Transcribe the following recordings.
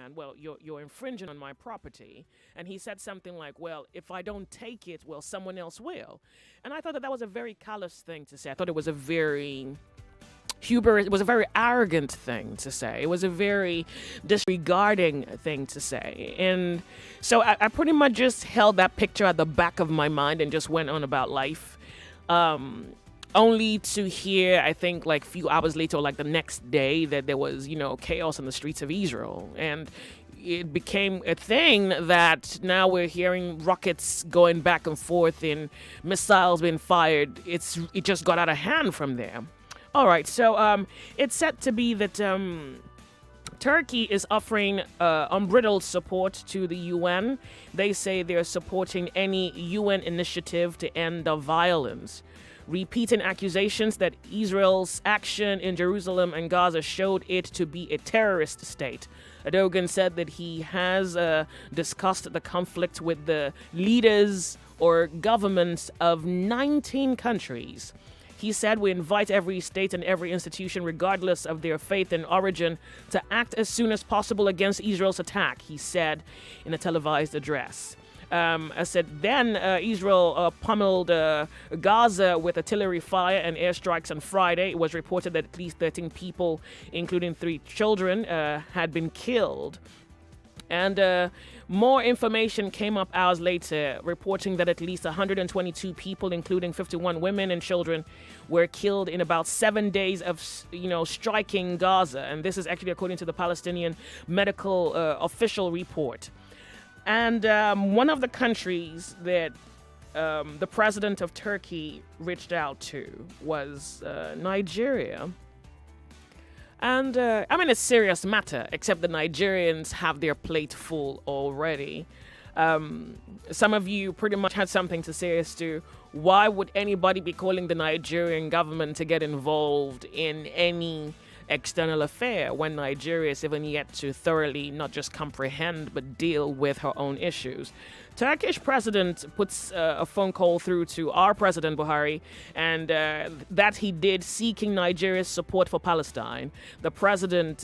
land. Well, you're infringing on my property. And he said something like, well, if I don't take it, well, someone else will. And I thought that was a very callous thing to say. I thought it was a very hubris. It was a very arrogant thing to say. It was a very disregarding thing to say. And so I pretty much just held that picture at the back of my mind and just went on about life. Only to hear, I think, like a few hours later, or like the next day, that there was, chaos in the streets of Israel. And it became a thing that now we're hearing rockets going back and forth and missiles being fired. It just got out of hand from there. All right, so it's said to be that Turkey is offering unbridled support to the UN. They say they're supporting any UN initiative to end the violence, repeating accusations that Israel's action in Jerusalem and Gaza showed it to be a terrorist state. Erdogan said that he has discussed the conflict with the leaders or governments of 19 countries. He said, we invite every state and every institution, regardless of their faith and origin, to act as soon as possible against Israel's attack, he said in a televised address. I said then Israel pummeled Gaza with artillery fire and airstrikes on Friday. It was reported that at least 13 people, including 3 children, had been killed. And more information came up hours later, reporting that at least 122 people, including 51 women and children, were killed in about 7 days of, striking Gaza. And this is actually according to the Palestinian medical official report. And one of the countries that the president of Turkey reached out to was Nigeria. And, it's a serious matter, except the Nigerians have their plate full already. Some of you pretty much had something to say as to why would anybody be calling the Nigerian government to get involved in any external affair when Nigeria is even yet to thoroughly not just comprehend but deal with her own issues. Turkish president puts a phone call through to our President Buhari, and that he did, seeking Nigeria's support for Palestine. The president,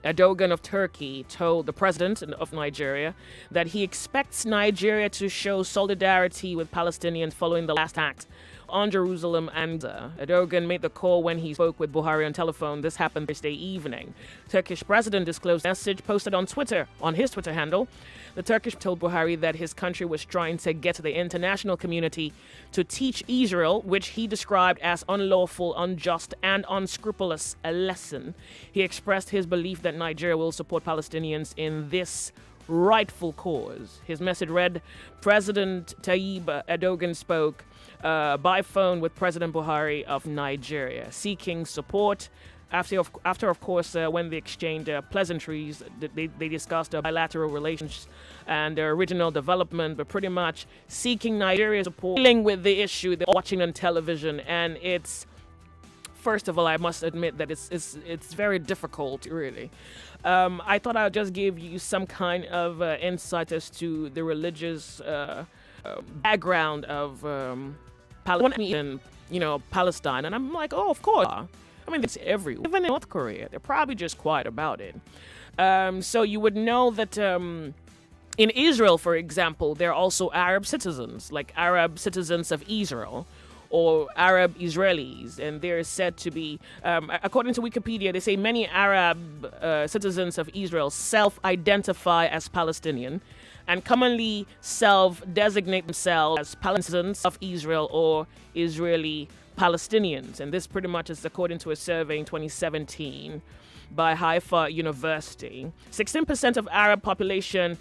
Erdogan of Turkey, told the president of Nigeria that he expects Nigeria to show solidarity with Palestinians following the last act on Jerusalem. And Erdogan made the call when he spoke with Buhari on telephone. This happened Thursday evening. Turkish president disclosed a message posted on Twitter, on his Twitter handle. The Turkish told Buhari that his country was trying to get the international community to teach Israel, which he described as unlawful, unjust, and unscrupulous, a lesson. He expressed his belief that Nigeria will support Palestinians in this rightful cause. His message read, President Tayyip Erdogan spoke by phone with President Buhari of Nigeria, seeking support. After of course, when they exchanged pleasantries, they discussed bilateral relations and regional development, but pretty much seeking Nigeria's support, dealing with the issue they're watching on television. And it's, first of all, I must admit that it's very difficult, really. I thought I'd just give you some kind of insight as to the religious background of Palestine, and I'm like, oh, of course. It's everywhere. Even in North Korea, they're probably just quiet about it. So you would know that in Israel, for example, there are also Arab citizens, like Arab citizens of Israel, or Arab Israelis, and they're said to be, according to Wikipedia, they say many Arab citizens of Israel self-identify as Palestinian and commonly self-designate themselves as Palestinians of Israel or Israeli Palestinians. And this pretty much is according to a survey in 2017 by Haifa University. 16% of Arab population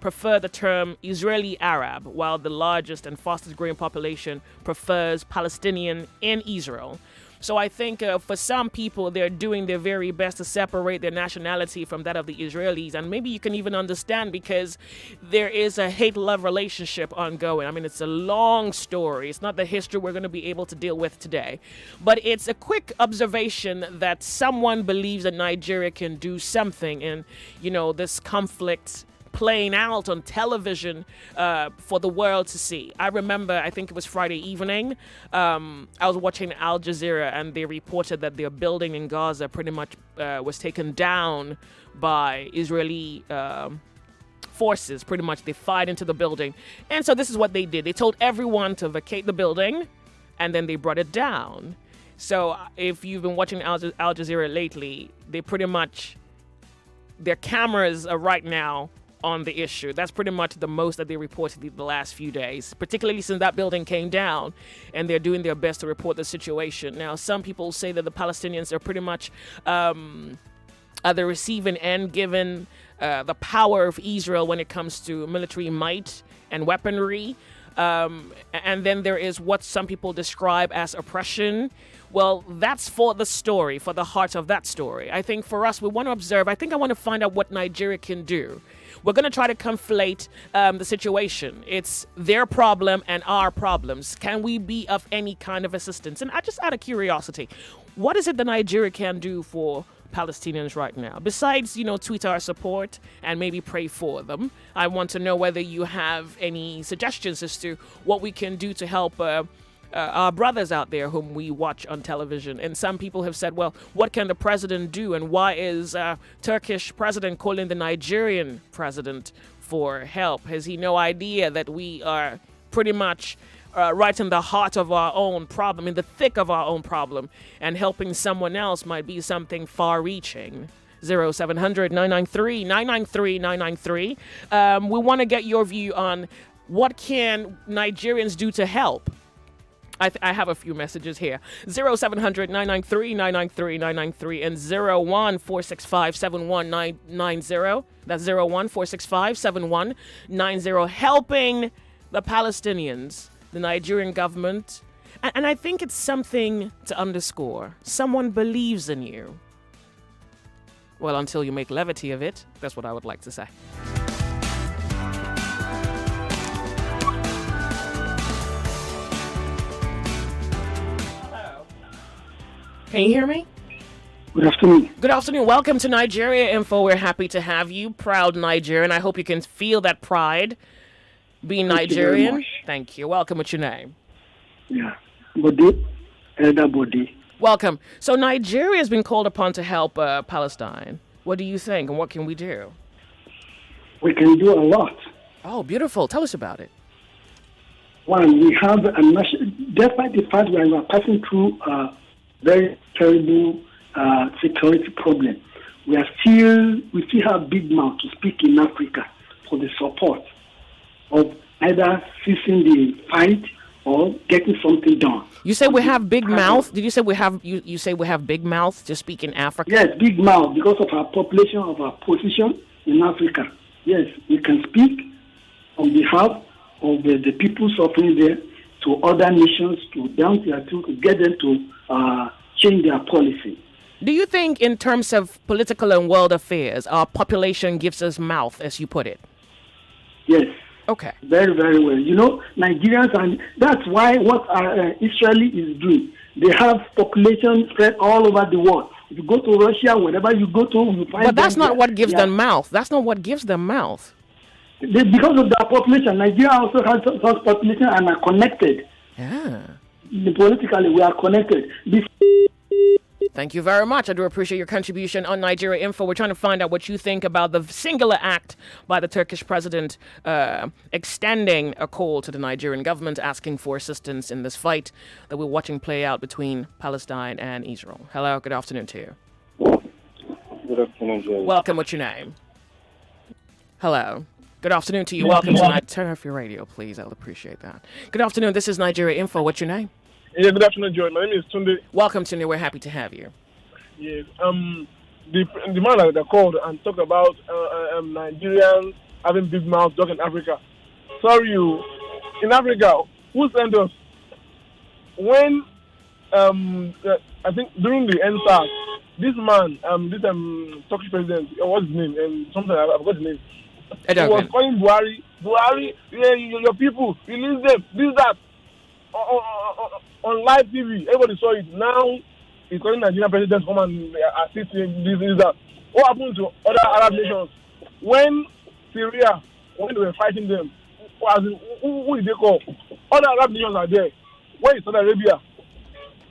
prefer the term Israeli Arab, while the largest and fastest growing population prefers Palestinian in Israel. So I think for some people, they're doing their very best to separate their nationality from that of the Israelis. And maybe you can even understand, because there is a hate-love relationship ongoing. It's a long story. It's not the history we're going to be able to deal with today. But it's a quick observation that someone believes that Nigeria can do something in, this conflict playing out on television for the world to see. I remember, I think it was Friday evening, I was watching Al Jazeera, and they reported that their building in Gaza pretty much was taken down by Israeli forces. Pretty much they fired into the building. And so this is what they did. They told everyone to vacate the building, and then they brought it down. So if you've been watching Al Jazeera lately, they pretty much, their cameras are right now on the issue. That's pretty much the most that they reported the last few days, particularly since that building came down, and they're doing their best to report the situation. Now, some people say that the Palestinians are pretty much at the receiving end, given the power of Israel when it comes to military might and weaponry. And then there is what some people describe as oppression. Well, that's for the story, for the heart of that story. I think for us, we want to observe. I think I want to find out what Nigeria can do. We're going to try to conflate the situation. It's their problem and our problems. Can we be of any kind of assistance? And I just out of curiosity, what is it that Nigeria can do for Palestinians right now? Besides, tweet our support and maybe pray for them. I want to know whether you have any suggestions as to what we can do to help our brothers out there whom we watch on television. And some people have said, well, what can the president do? And why is Turkish president calling the Nigerian president for help? Has he no idea that we are pretty much right in the heart of our own problem, in the thick of our own problem, and helping someone else might be something far-reaching? 0700 993 993 993. We want to get your view on what can Nigerians do to help. I have a few messages here. 0700 993 993 993 and 01 465 7190. That's 01 465 7190. Helping the Palestinians, the Nigerian government. And I think it's something to underscore. Someone believes in you. Well, until you make levity of it, that's what I would like to say. Can you hear me? Good afternoon. Good afternoon. Welcome to Nigeria Info. We're happy to have you. Proud Nigerian. I hope you can feel that pride being Nigerian. Thank you. Welcome. What's your name? Yeah. Body. Elder Body. Welcome. So Nigeria has been called upon to help Palestine. What do you think, and what can we do? We can do a lot. Oh, beautiful. Tell us about it. One, we have a national, despite the fact we are passing through very terrible security problem, we still have big mouth to speak in Africa for the support of either ceasing the fight or getting something done. You say we have big mouth? Did you say we have you say we have big mouth to speak in Africa? Yes, big mouth because of our population, of our position in Africa. Yes, we can speak on behalf of the people suffering there to other nations, to get them to change their policy. Do you think in terms of political and world affairs, our population gives us mouth, as you put it? Yes. Okay. Very, very well. Nigerians, and that's why what Israel is doing. They have population spread all over the world. If you go to Russia, wherever you go to, you find. But that's not what gives them mouth. That's not what gives them mouth. Because of their population, Nigeria also has such population and are connected. Yeah. Politically, we are connected. Thank you very much. I do appreciate your contribution on Nigeria Info. We're trying to find out what you think about the singular act by the Turkish president extending a call to the Nigerian government asking for assistance in this fight that we're watching play out between Palestine and Israel. Hello, good afternoon to you. Good afternoon, Joyce. Welcome, what's your name? Hello. Good afternoon to you. Welcome tonight. Turn off your radio, please. I'll appreciate that. Good afternoon. This is Nigeria Info. What's your name? Yeah, good afternoon, Joy. My name is Tunde. Welcome, Tunde. We're happy to have you. Yes. The man that called and talked about Nigerians having big mouths dog in Africa. Sorry, in Africa, who sent us? When I think during the NSAS, this man, this Turkish president, what's his name? Something I forgot his name. He was calling Buhari, yeah, your people, release them, this, that. On live TV, everybody saw it. Now he's calling Nigerian president to come and assist him, this, that. What happened to other Arab nations? When Syria, when they were fighting them, who did they call? Other Arab nations are there. Where is Saudi Arabia?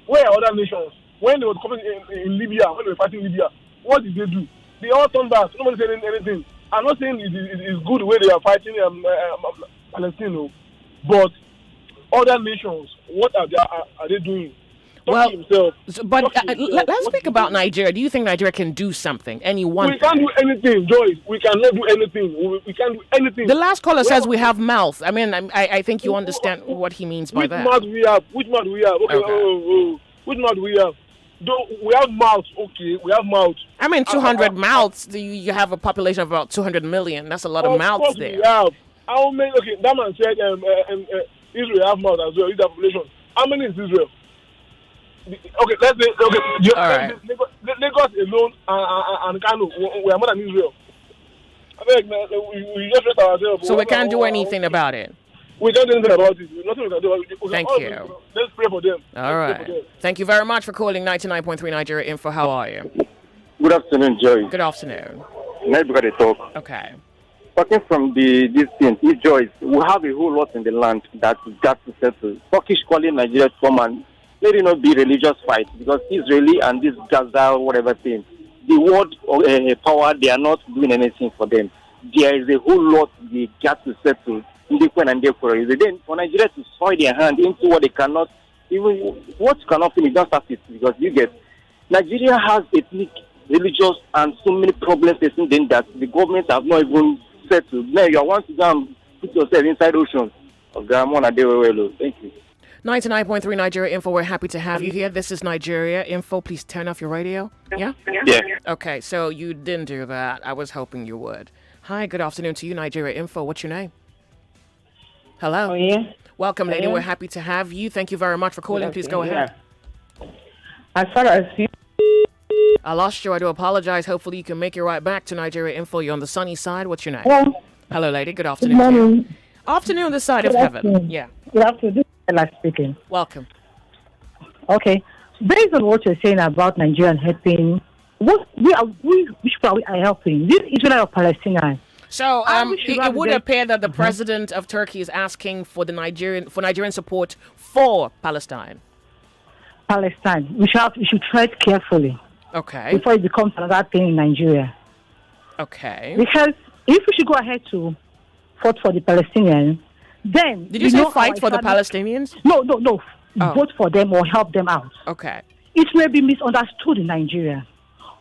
Where are other nations? When they were coming in Libya, when they were fighting Libya, what did they do? They all turned back. Nobody said anything. I'm not saying it's good the way they are fighting Palestine, no. But other nations, what are they doing? Well, let's speak about Nigeria. Do you think Nigeria can do something? We can't do anything, Joyce. We cannot do anything. We can't do anything. The last caller says we have mouth. I mean, I think you understand what he means by that. Which mouth do we have? Which mouth do we have? Okay. Which mouth do we have? We have mouth. Okay, we have mouth. I mean, 200 mouths. You have a population of about 200 million. That's a lot of mouths there. We have. How many? Okay, that man said Israel have mouth as well. Is the population? How many is Israel? Okay, let's say all right. Lagos alone and Kano, we are more than Israel. I mean, we just rest ourselves. So we can't do anything about it. We can't do anything about it. Nothing we can do. Thank you. Let's pray for them. All right. Thank you very much for calling 99.3 Nigeria Info. How are you? Good afternoon, Joyce. Good afternoon. Nice to talk. Okay. Talking from this thing, Joyce, we have a whole lot in the land that we got to settle. Turkish calling Nigeria to come and let it not be religious fight, because Israeli and this Gaza, whatever thing, the world power, they are not doing anything for them. There is a whole lot they got to settle. Then for Nigeria to soil their hand into what they cannot, even what you cannot finish, don't start it, because you get Nigeria has ethnic, religious, and so many problems facing them that the government have not even settled. Now you want to go and put yourself inside oceans. Thank you. 99.3 Nigeria Info, we're happy to have you here. This is Nigeria Info. Please turn off your radio. Yeah? Yeah. Okay, so you didn't do that. I was hoping you would. Hi, good afternoon to you, Nigeria Info. What's your name? Hello? Oh, yeah. Welcome, lady. We're happy to have you. Thank you very much for calling. Please go ahead. As far as you... I lost you. I do apologize. Hopefully you can make your right back to Nigeria Info. You're on the sunny side. What's your name? Hello. Hello, lady. Good Good afternoon. to you. morning. Afternoon, this side of heaven. Yeah. Good afternoon. Ella speaking. Welcome. Okay. Based on what you're saying about Nigerian helping, which people are helping? This Israel or Palestinian? So it would appear that the president of Turkey is asking for Nigerian support for Palestine. Palestine. We should tread carefully. Okay. Before it becomes another thing in Nigeria. Okay. Because if we should go ahead to fight for the Palestinians, then... Did you say fight for the Palestinians? No. Oh. Vote for them or help them out. Okay. It may be misunderstood in Nigeria.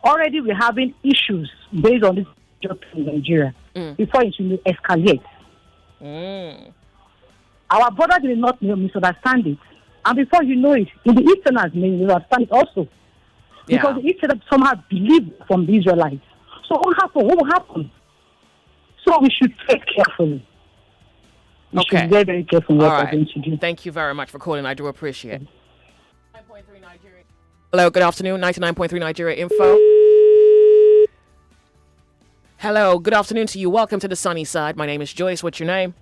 Already we're having issues based on this in Nigeria before it will escalate. Our brothers will not misunderstand it. And before you know it, in the Easterners may misunderstand it also. Because the Easterners somehow believe from the Israelites. So what will happen? So we should take carefully. We should be very, very careful what we're going to do. Thank you very much for calling. I do appreciate it. Hello, good afternoon. 99.3 Nigeria Info. Hello, good afternoon to you. Welcome to the sunny side. My name is Joyce. What's your name?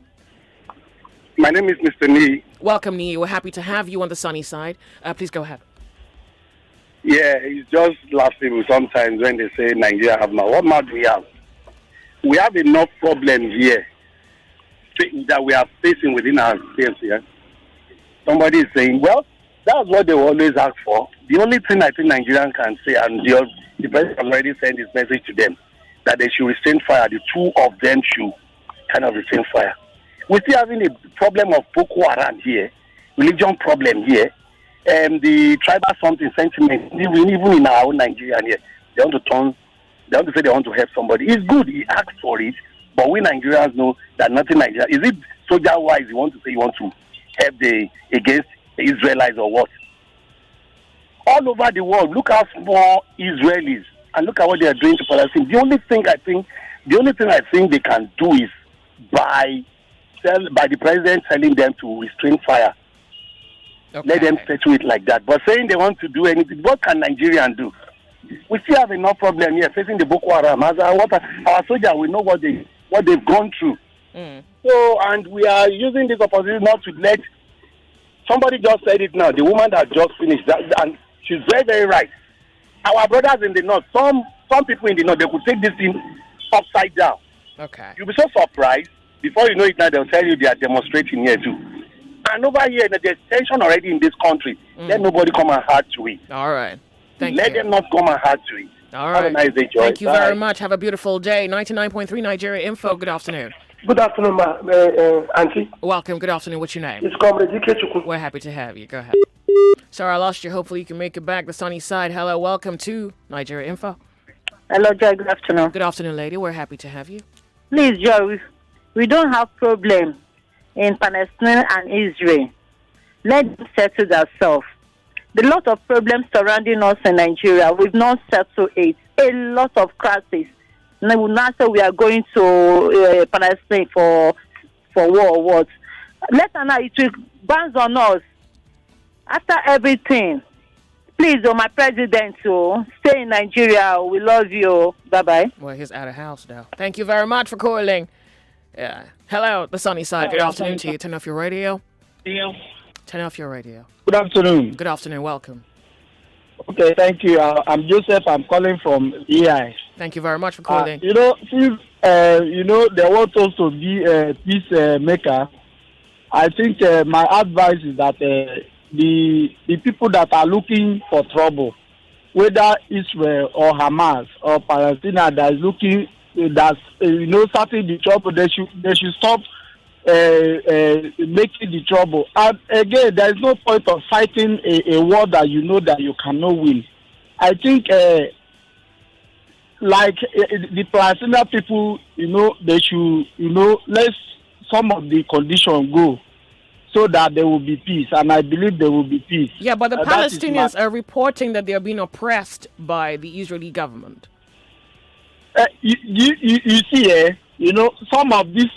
My name is Mr. Nee. Welcome, Nee. We're happy to have you on the sunny side. Please go ahead. Yeah, it's just laughable sometimes when they say Nigeria have mouth. What mouth do we have? We have enough problems here that we are facing within our states here. Somebody is saying, well, that's what they always ask for. The only thing I think Nigerians can say, and the president has already sent his message to them, that they should restrain fire. The two of them should kind of restrain fire. We're still having a problem of Boko Haram here, religion problem here, and the tribal something sentiment, even in our own Nigeria here. They want to say they want to help somebody. It's good, he asked for it, but we Nigerians know that nothing Nigeria. Is it soldier-wise you want to say you want to help against the Israelites or what? All over the world, look how small Israelis and look at what they are doing to Palestine. The only thing I think they can do is by the president telling them to restrain fire. Okay. Let them settle it like that. But saying they want to do anything, what can Nigerians do? We still have enough problem here facing the Boko Haram. Our soldiers, we know what they've gone through. So, and we are using this opportunity not to let somebody just said it now. The woman that just finished that, and she's very, very right. Our brothers in the north, some people in the north, they could take this thing upside down. Okay. You'll be so surprised. Before you know it now, they'll tell you they are demonstrating here too. And over here, there's tension already in this country. Let nobody come and add to it. All right. Thank Let you. them not come and add to it. All Have right. a nice day, Joyce. Thank you very much. Have a beautiful day. 99.3 Nigeria Info. Good afternoon. Good afternoon, Auntie. Welcome. Good afternoon. What's your name? It's Comrade Ikechukwu. We're happy to have you. Go ahead. Sorry, I lost you. Hopefully you can make it back. The sunny side. Hello. Welcome to Nigeria Info. Hello, Joy. Good afternoon. Good afternoon, lady. We're happy to have you. Please, Joy, we don't have problem in Palestine and Israel. Let them settle themselves. The lot of problems surrounding us in Nigeria, we've not settled it. A lot of crises. Now we are going to Palestine for war or what. Let us know it will bounce on us. After everything, please, my president, stay in Nigeria. We love you. Bye-bye. Well, he's out of house now. Thank you very much for calling. Yeah. Hello, the sunny side. Good afternoon to you. Turn off your radio. Turn off your radio. Good afternoon. Good afternoon. Welcome. Okay, thank you. I'm Joseph. I'm calling from EI. Thank you very much for calling. Since they want us to be a peacemaker, I think my advice is that the people that are looking for trouble, whether Israel or Hamas or Palestine, that is looking starting the trouble, they should stop making the trouble. And again, there is no point of fighting a war that you know that you cannot win. I think the Palestinian people, they should, let some of the conditions go so that there will be peace. And I believe there will be peace. Yeah, but the Palestinians are reporting that they are being oppressed by the Israeli government. You see, some of these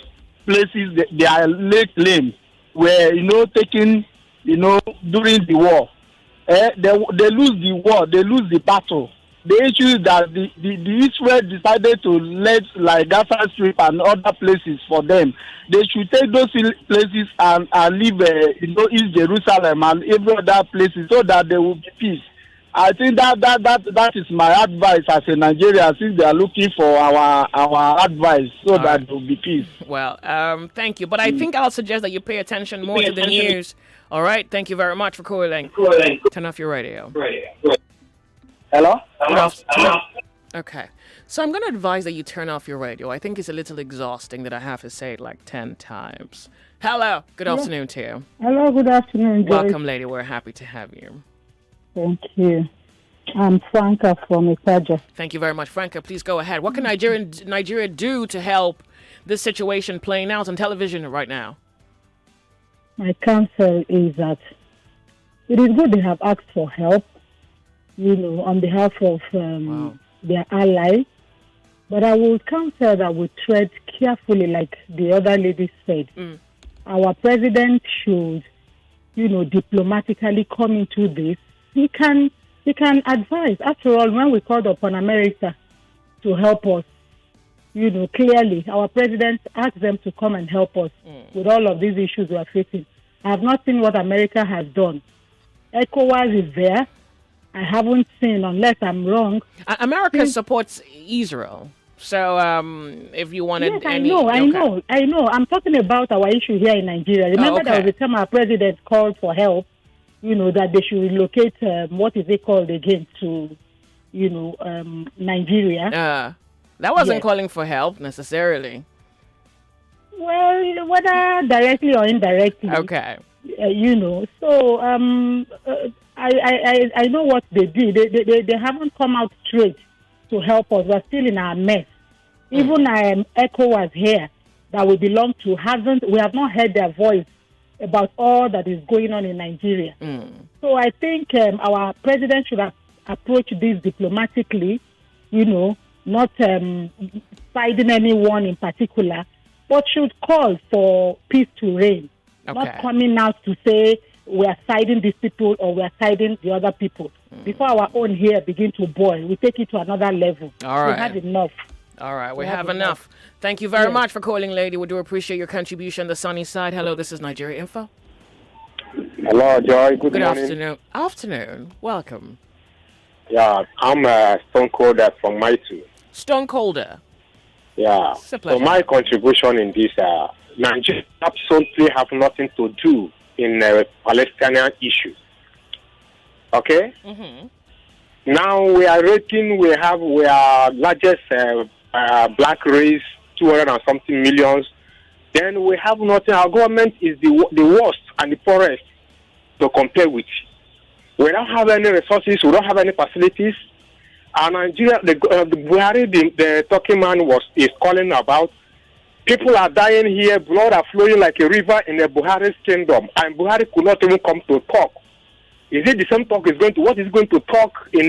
places they are lame were taken during the war. They lose the war, they lose the battle. The issue is that the Israel decided to let Gaza Strip and other places for them. They should take those places and leave East Jerusalem and every other places so that there will be peace. I think that is my advice as a Nigerian, since they are looking for our advice so that there will be peace. Well, thank you. But I think I'll suggest that you pay attention more to the news. All right? Thank you very much for calling. Turn off your radio. Hello? Okay. So I'm going to advise that you turn off your radio. I think it's a little exhausting that I have to say it like 10 times. Hello. Good afternoon to you. Hello, good afternoon, Joyce. Welcome, lady. We're happy to have you. Thank you. I'm Franca from Itaja. Thank you very much, Franca. Please go ahead. What can Nigeria do to help this situation playing out on television right now? My counsel is that it is good they have asked for help, on behalf of their allies. But I will counsel that we tread carefully, like the other lady said. Our president should, diplomatically come into this. He can advise. After all, when we called upon America to help us, clearly our president asked them to come and help us with all of these issues we are facing. I have not seen what America has done. ECOWAS is there. I haven't seen, unless I'm wrong. America supports Israel. So if you wanted yes, I know. I'm talking about our issue here in Nigeria. Remember there was a time our president called for help, that they should relocate, what is it called again, to, Nigeria. That wasn't calling for help necessarily. Well, whether directly or indirectly. Okay. So I know what they did. They haven't come out straight to help us. We're still in our mess. Even ECOWAS here that we belong to we have not heard their voice about all that is going on in Nigeria. So I think our president should approach this diplomatically, not siding anyone in particular, but should call for peace to reign. Not coming out to say we are siding these people or we are siding the other people. Before our own here begin to boil, we take it to another level. All right. We have enough. All right, we have enough. Thank you very much for calling, lady. We do appreciate your contribution. The sunny side. Hello, this is Nigeria Info. Hello, Joy. Good morning. Afternoon. Afternoon. Welcome. Yeah, I'm Stone Colder from Maitu. Stone Colder. Yeah. It's a So pleasure. my contribution in this, Nigeria absolutely have nothing to do in Palestinian issue. Okay. Mm-hmm. Now we are rating. We are largest black race, 200 and something millions. Then we have nothing. Our government is the worst and the poorest to compare with. We don't have any resources. We don't have any facilities. And Nigeria, the Buhari, the talking man is calling about. People are dying here. Blood are flowing like a river in the Buhari's kingdom, and Buhari could not even come to talk. Is it the same talk is going to what is going to talk in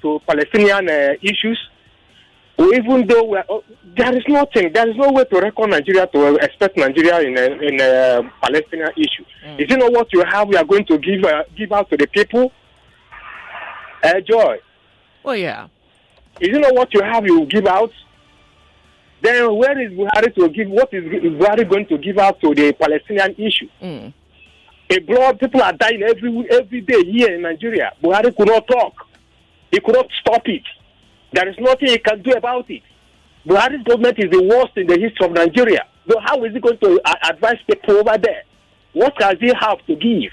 to Palestinian issues? Or even though there is nothing, there is no way to reckon Nigeria to expect Nigeria in a Palestinian issue. Is it not what you have? We are going to give out to the people. Joy. Well, yeah. Is it not what you have? You give out. Then where is Buhari to give? What is Buhari going to give out to the Palestinian issue? People are dying every day here in Nigeria. Buhari could not talk. He could not stop it. There is nothing he can do about it. Buhari's government is the worst in the history of Nigeria. So how is he going to advise people over there? What does he have to give?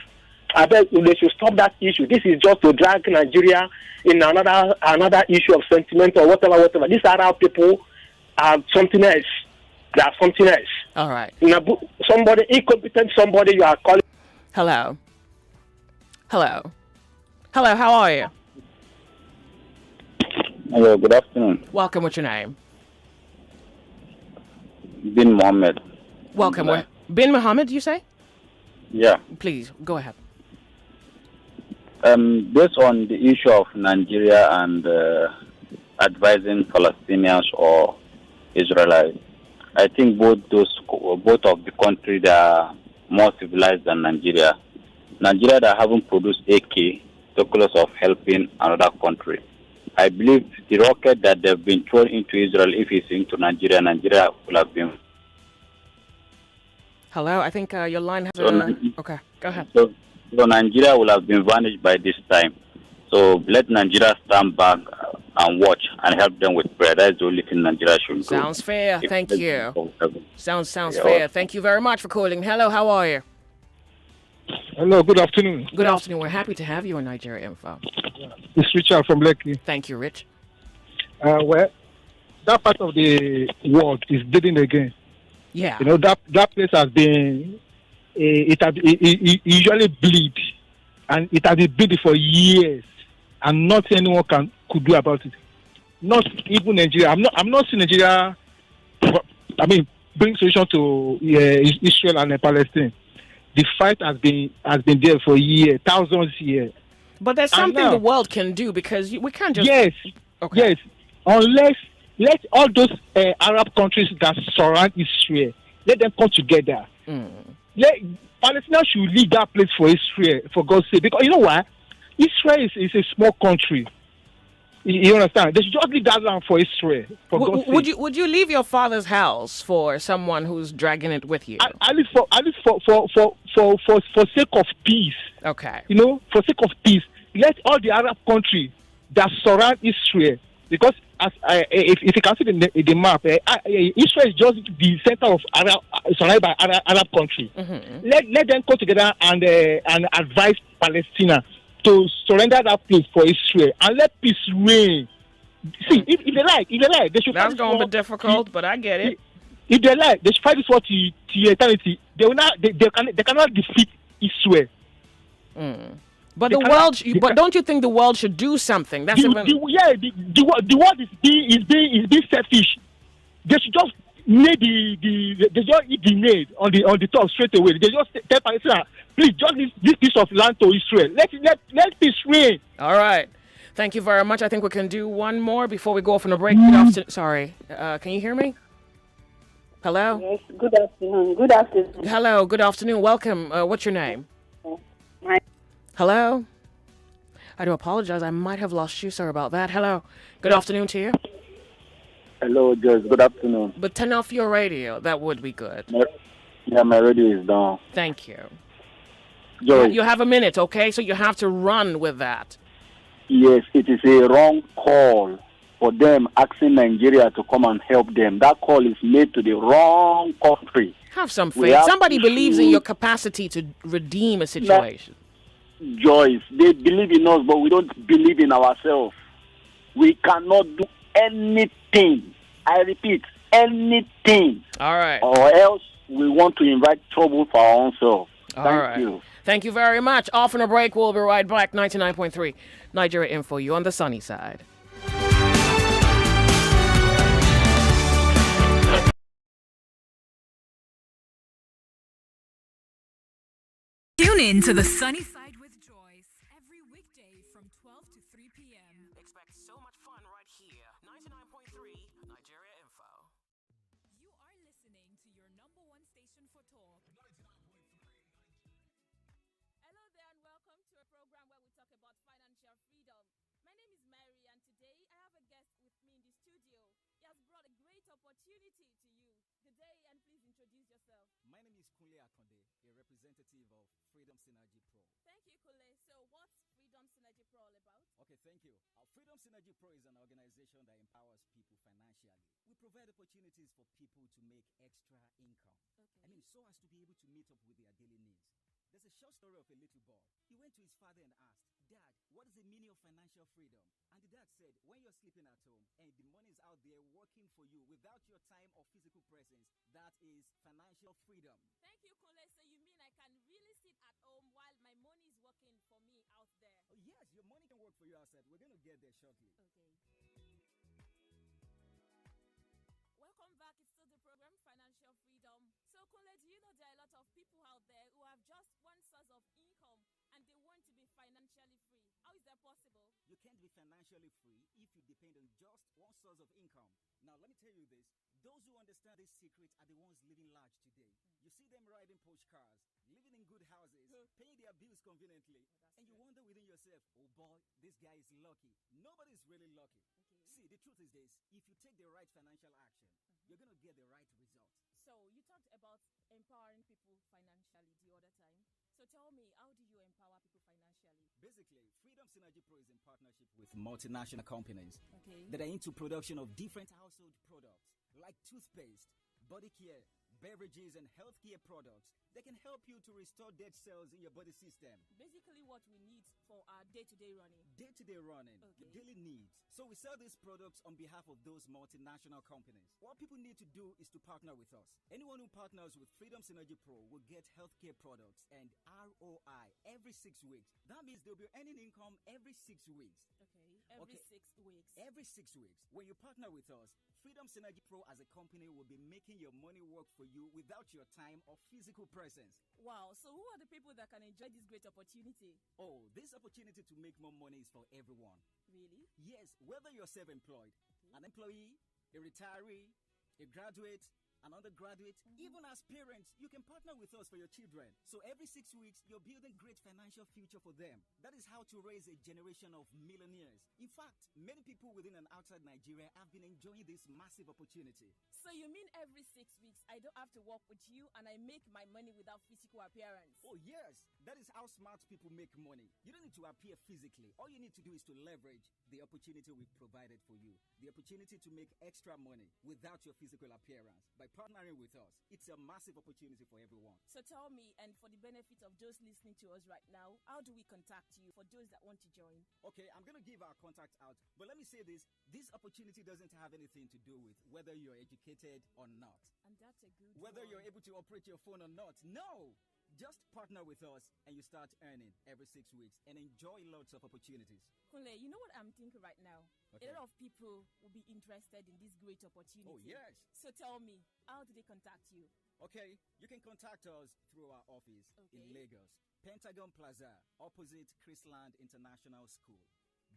I bet they should stop that issue. This is just to drag Nigeria in another issue of sentiment or whatever. These Arab people are something else. They are something else. All right. Somebody incompetent, somebody you are calling. Hello. How are you? Hello, good afternoon. Welcome. What's your name? Bin Mohammed. Welcome. Bin Mohammed, you say? Yeah. Please, go ahead. Based on the issue of Nigeria and advising Palestinians or Israelites, I think both of the countries that are more civilized than Nigeria. Nigeria that haven't produced AK, calculus of helping another country. I believe the rocket that they've been thrown into Israel, if it's into Nigeria, Nigeria will have been. Hello, I think your line has okay, go ahead. So Nigeria will have been vanished by this time. So let Nigeria stand back and watch and help them with prayer. That's the only thing Nigeria should do. Sounds fair. Thank you. Sounds fair. Thank you very much for calling. Hello, how are you? Hello, good afternoon. Good afternoon. We're happy to have you on Nigeria Info. It's Richard from Lekki. Thank you, Rich. Well, that part of the world is bleeding again. Yeah. You know, that place has been, it usually bleed, and it has been bleeding for years, and nothing anyone could do about it. Not even Nigeria. I'm not seeing Nigeria, bring solution to Israel and Palestine. The fight has been there for years, thousands of years. But there's something the world can do, because we can't just... Yes, okay. Yes. Unless, let all those Arab countries that surround Israel, let them come together. Palestinians should leave that place for Israel, for God's sake. Because you know why? Israel is a small country. You understand? They should just leave that land for Israel, for God's sake. Would you leave your father's house for someone who's dragging it with you? At least for sake of peace. Okay. You know, for sake of peace, let all the Arab countries that surround Israel, because if you can see the map, Israel is just the center of surrounded by Arab countries. Mm-hmm. Let them come together and advise Palestine to surrender that place for Israel and let peace reign. See, if they like, they should. That's going to be difficult, but I get it. If they like, they should fight this war to eternity. They will not. They cannot defeat Israel. But but don't you think the world should do something? That's the world is being selfish. They should just need they just eat the need on the top straight away. They just tell Palestine, please just leave this piece of land to Israel. Let peace reign. All right. Thank you very much. I think we can do one more before we go off on a break. Good afternoon. Sorry. Can you hear me? Hello? Yes, good afternoon. Good afternoon. Hello, good afternoon. Welcome. What's your name? Hello? I do apologize. I might have lost you. Sorry about that. Hello. Good afternoon to you. Hello, Joyce. Good afternoon. But turn off your radio. That would be good. My radio is down. Thank you. Joyce. You have a minute, okay? So you have to run with that. Yes, it is a wrong call for them asking Nigeria to come and help them. That call is made to the wrong country. Have some faith. Somebody believes in your capacity to redeem a situation. Joyce, they believe in us, but we don't believe in ourselves. We cannot do anything. I repeat, anything. All right. Or else we want to invite trouble for our own self. Thank you. Thank you very much. Off on a break. We'll be right back. 99.3 Nigeria Info. You on the sunny side. Tune in to the sunny side with Joyce every weekday from 12 to 3 p.m. Expect so much fun right here. 99.3 Nigeria Info. You are listening to your number one station for talk. 99.3 Hello there and welcome to a program where we talk about financial freedom. My name is Mary and today I have a guest with me in the studio. He has brought a great opportunity to you. Good day and please introduce yourself. My name is Kunle Akonde, a representative of Freedom Synergy Pro. Thank you, Kunle. So what's Freedom Synergy Pro all about? Okay, thank you. Freedom Synergy Pro is an organization that empowers people financially. We provide opportunities for people to make extra income. Okay. So as to be able to meet up with their daily needs. There's a short story of a little boy. He went to his father and asked, "Dad, what is the meaning of financial freedom?" And the dad said, "When you're sleeping at home and the money is out there working for you without your time or physical presence, that is financial freedom." Thank you, Kunle. So you mean I can really sit at home while my money is working for me out there? Oh, yes, your money can work for you outside. We're going to get there shortly. Okay. Welcome back. It's still the program Financial Freedom. So, Kunle, do you know there are a lot of people out there who have just one source of income and they want to be financially free? How is that possible? You can't be financially free if you depend on just one source of income. Now, let me tell you this. Those who understand this secret are the ones living large today. You see them riding Porsche cars, living in good houses, paying their bills conveniently, and you wonder within yourself, oh boy, this guy is lucky. Nobody's really lucky. See, the truth is this. If you take the right financial action, you're going to get the right results. So, you talked about empowering people financially the other time. So tell me, how do you empower people financially? Basically, Freedom Synergy Pro is in partnership with multinational companies Okay. that are into production of different household products like toothpaste, body care, beverages, and healthcare products that can help you to restore dead cells in your body system. Basically what we need for our day-to-day running. Day-to-day running, your daily needs. So we sell these products on behalf of those multinational companies. What people need to do is to partner with us. Anyone who partners with Freedom Synergy Pro will get healthcare products and ROI every 6 weeks. That means they'll be earning income every 6 weeks. Okay, every 6 weeks. Every 6 weeks. When you partner with us, Freedom Synergy Pro as a company will be making your money work for you without your time or physical presence. Wow, so who are the people that can enjoy this great opportunity? Oh, this opportunity to make more money is for everyone. Really? Yes, whether you're self-employed, an employee, a retiree, a graduate, an undergraduate, even as parents, you can partner with us for your children. So every 6 weeks, you're building great financial future for them. That is how to raise a generation of millionaires. In fact, many people within and outside Nigeria have been enjoying this massive opportunity. So you mean every 6 weeks, I don't have to work with you and I make my money without physical appearance? Oh yes, that is how smart people make money. You don't need to appear physically. All you need to do is to leverage the opportunity we've provided for you. The opportunity to make extra money without your physical appearance. By partnering with us, it's a massive opportunity for everyone. So tell me, and for the benefit of those listening to us right now, how do we contact you for those that want to join? Okay, I'm going to give our contact out, but let me say this opportunity doesn't have anything to do with whether you're educated or not. And that's a good Whether one. you're able to operate your phone or not. No! Just partner with us and you start earning every 6 weeks and enjoy lots of opportunities. Kunle, you know what I'm thinking right now? Okay. A lot of people will be interested in this great opportunity. Oh, yes. So tell me, how do they contact you? Okay, you can contact us through our office in Lagos, Pentagon Plaza, opposite Chrisland International School,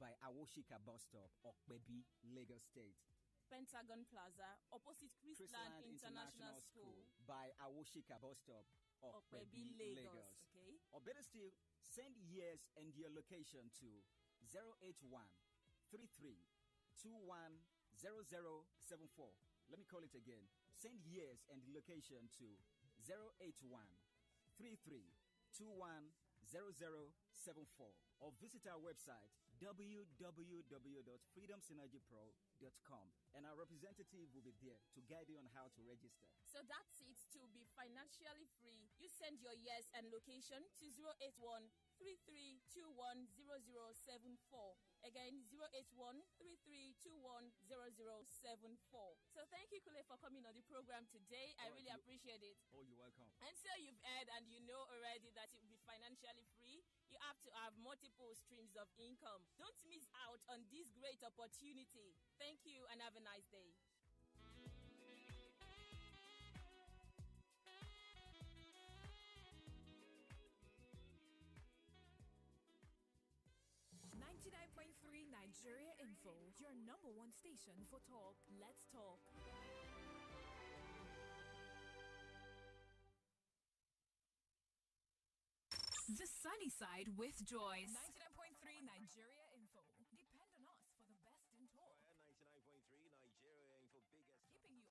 by Awoshika bus stop, Okpebi, Lagos State. Pentagon Plaza, opposite Chrisland International School. By Awoshika bus stop, Okpebi, Lagos. Okay. Or better still, send years and your location to 081 33 21 0074. Let me call it again. Send years and location to 081 33 21 0074 or visit our website www.freedomsynergypro.com, and our representative will be there to guide you on how to register. So that's it. To be financially free, you send your yes and location to 081 33210074. Again, 081 33210074. So thank you, Kule, for coming on the program today. I really appreciate it. Oh, you're welcome. And so you've heard and you know already that you'll be financially free. You have to have multiple streams of income. Don't miss out on this great opportunity. Thank you and have a nice day. 99.3 Nigeria Info, your number one station for talk. Let's talk. The Sunny Side with Joyce. 99.3 Nigeria Info. Depend on us for the best in talk. 99.3 Nigeria Info, biggest. Keeping you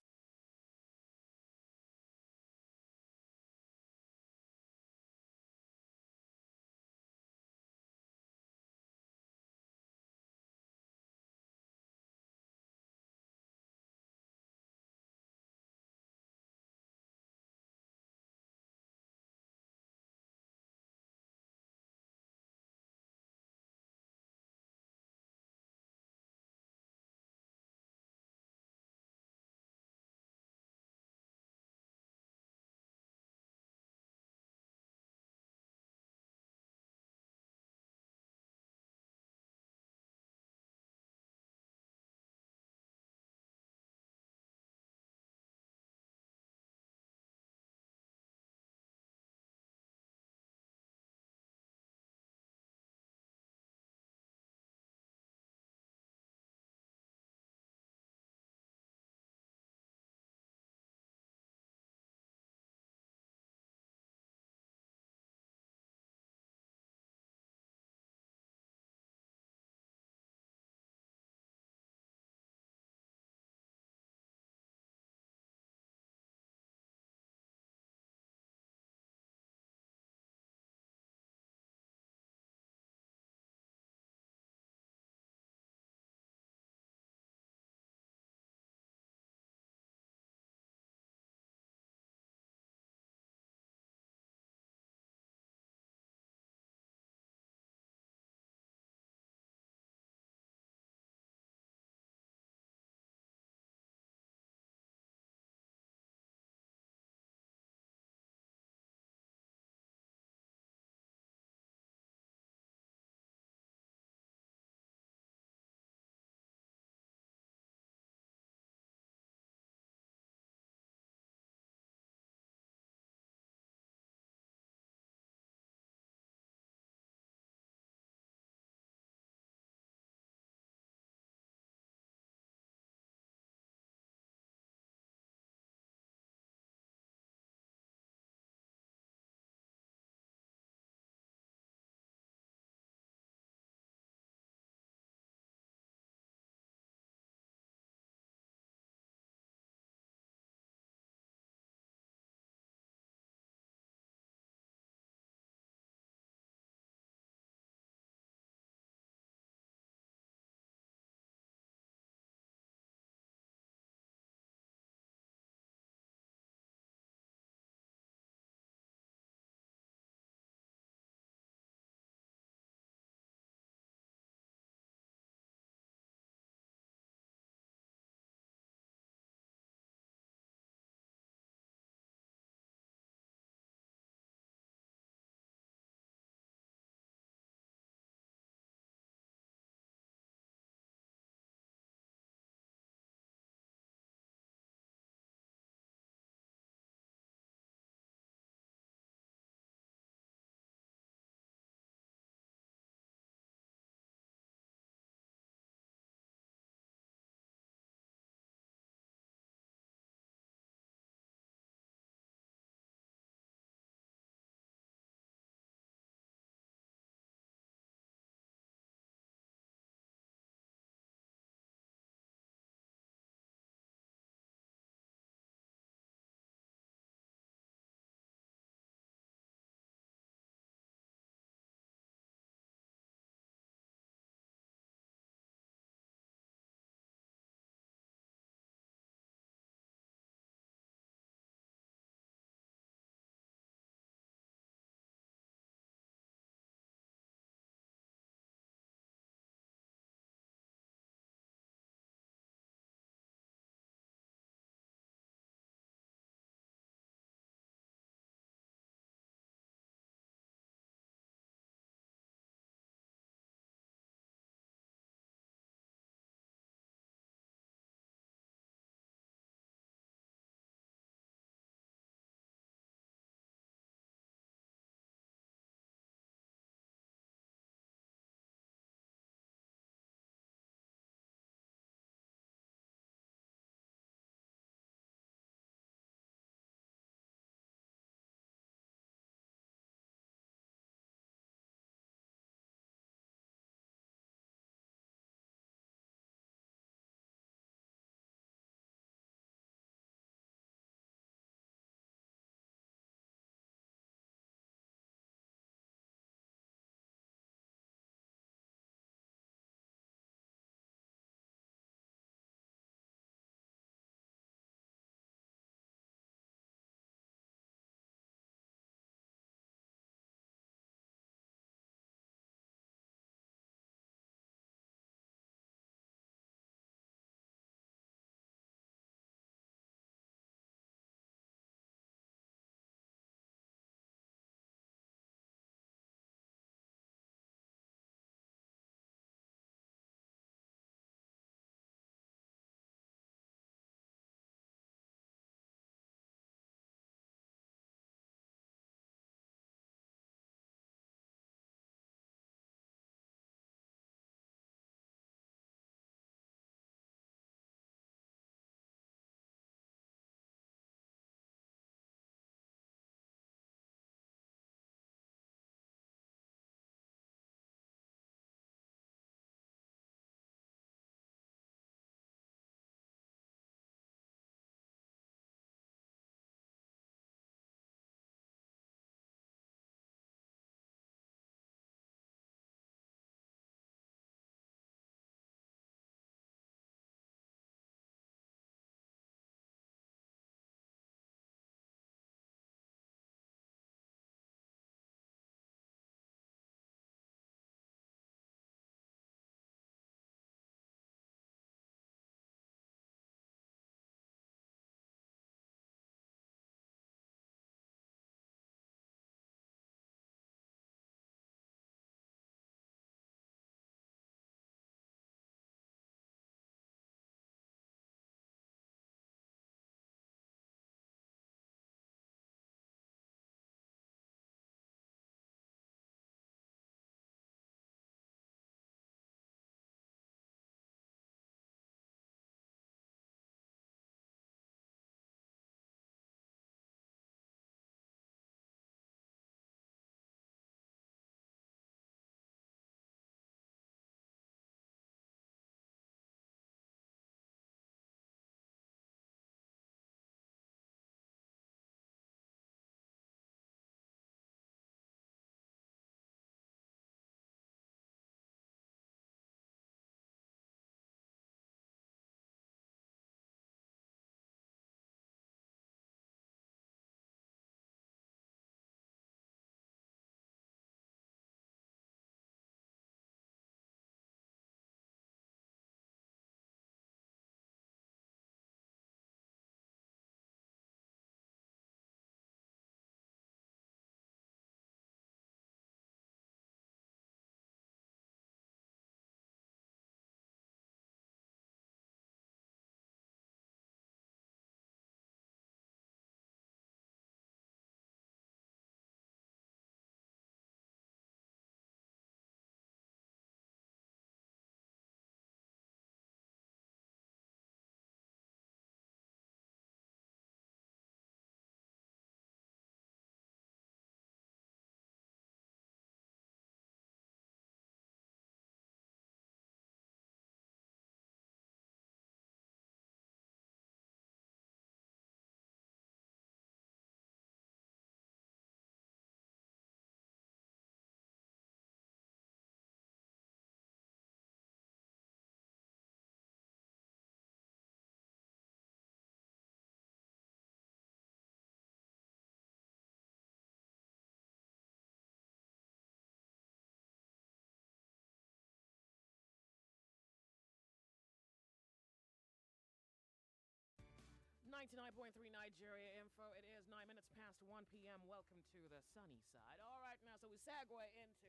99.3 Nigeria Info. It is 9 minutes past 1 p.m. Welcome to the sunny side. All right, now, so we segue into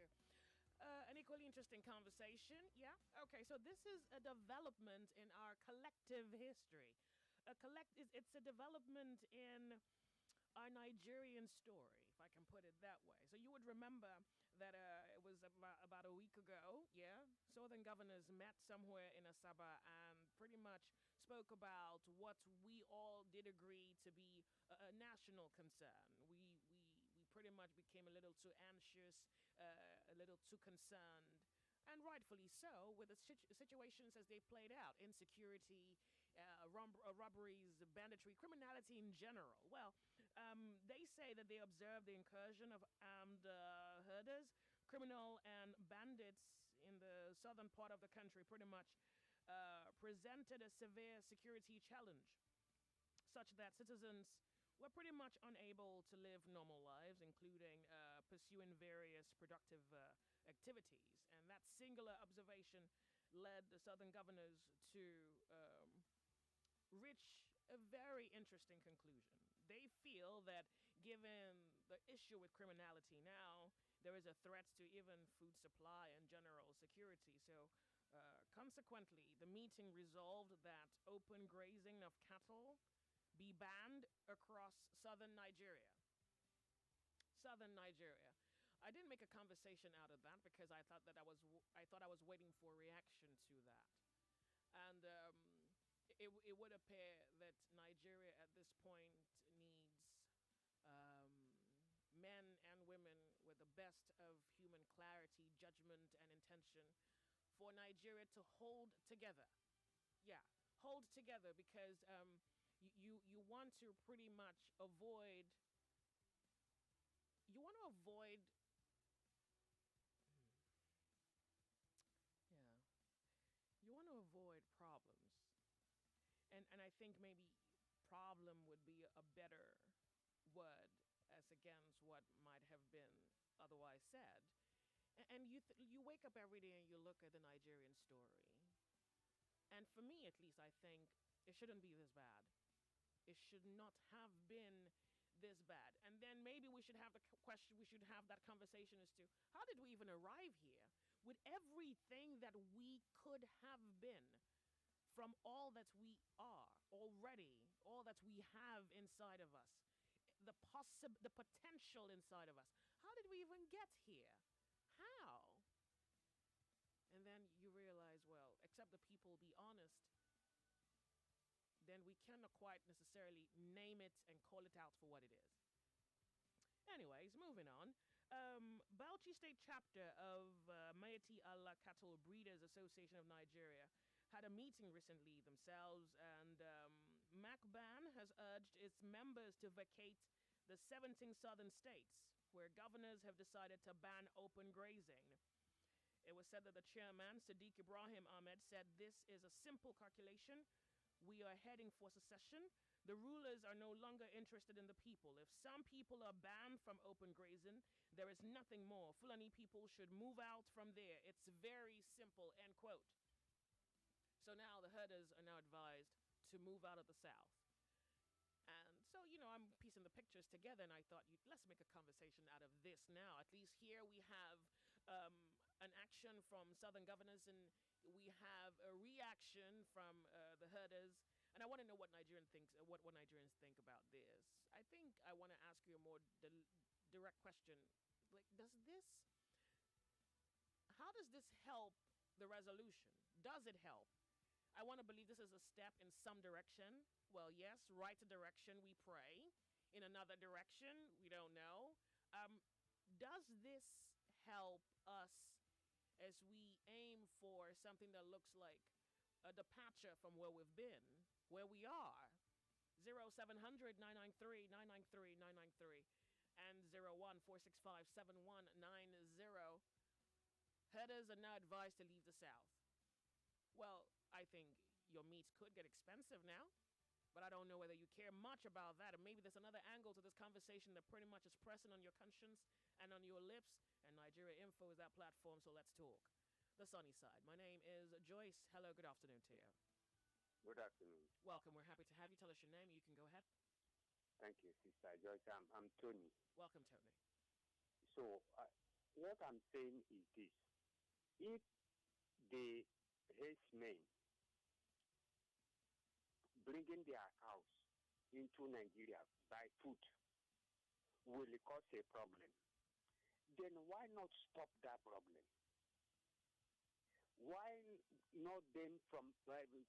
an equally interesting conversation. Yeah? Okay, so this is a development in our collective history. It's a development in our Nigerian story, if I can put it that way. So you would remember that it was about a week ago, yeah? Southern governors met somewhere in Asaba and pretty much spoke about what we all did agree to be a national concern. We pretty much became a little too anxious, a little too concerned, and rightfully so, with the situations as they played out. Insecurity, robberies, banditry, criminality in general. Well, they say that they observed the incursion of armed herders, criminal and bandits in the southern part of the country pretty much presented a severe security challenge, such that citizens were pretty much unable to live normal lives, including pursuing various productive activities. And that singular observation led the southern governors to reach a very interesting conclusion. They feel that given the issue with criminality now, there is a threat to even food supply and general security. So consequently, the meeting resolved that open grazing of cattle be banned across southern Nigeria. Southern Nigeria. I didn't make a conversation out of that because I thought I was waiting for a reaction to that, and it would appear that Nigeria at this point needs men and women with the best of human clarity, judgment, and intention for Nigeria to hold together. Yeah, hold together because you want to pretty much avoid. You want to avoid. Yeah. You want to avoid problems. And I think maybe problem would be a better word as against what might have been otherwise said. And you wake up every day and you look at the Nigerian story. And for me, at least, I think it shouldn't be this bad. It should not have been this bad. And then maybe we should have the question, we should have that conversation as to how did we even arrive here with everything that we could have been, from all that we are already, all that we have inside of us, the potential inside of us. How did we even get here? How? And then you realize, well, except the people be honest, then we cannot quite necessarily name it and call it out for what it is. Anyways, moving on. Bauchi State Chapter of Maiti Allah Cattle Breeders Association of Nigeria had a meeting recently themselves, and MacBan has urged its members to vacate the 17 southern states where governors have decided to ban open grazing. It was said that the chairman, Sadiq Ibrahim Ahmed, said this is a simple calculation. We are heading for secession. The rulers are no longer interested in the people. If some people are banned from open grazing, there is nothing more. Fulani people should move out from there. It's very simple, end quote. So now the herders are now advised to move out of the south. And so, I'm piecing the pictures together, and I thought, let's make a conversation out of this now. At least here we have an action from southern governors, and we have a reaction from the herders. And I want to know what Nigerians think about this. I think I want to ask you a more direct question. Like, how does this help the resolution? Does it help? I want to believe this is a step in some direction. Well, yes, right direction, we pray. In another direction, we don't know. Does this help us as we aim for something that looks like a departure from where we've been, where we are? 0700 993 993 993 and 01-465-7190. Herders are now advised to leave the South. Well, I think your meat could get expensive now, but I don't know whether you care much about that. And maybe there's another angle to this conversation that pretty much is pressing on your conscience and on your lips. And Nigeria Info is that platform, so let's talk. The sunny side. My name is Joyce. Hello, good afternoon to you. Good afternoon. Welcome. We're happy to have you. Tell us your name. You can go ahead. Thank you, Sister Joyce. I'm Tony. Welcome, Tony. So, what I'm saying is this. If the herdsmen bringing their cows into Nigeria by foot will cause a problem, then why not stop that problem? Why not them from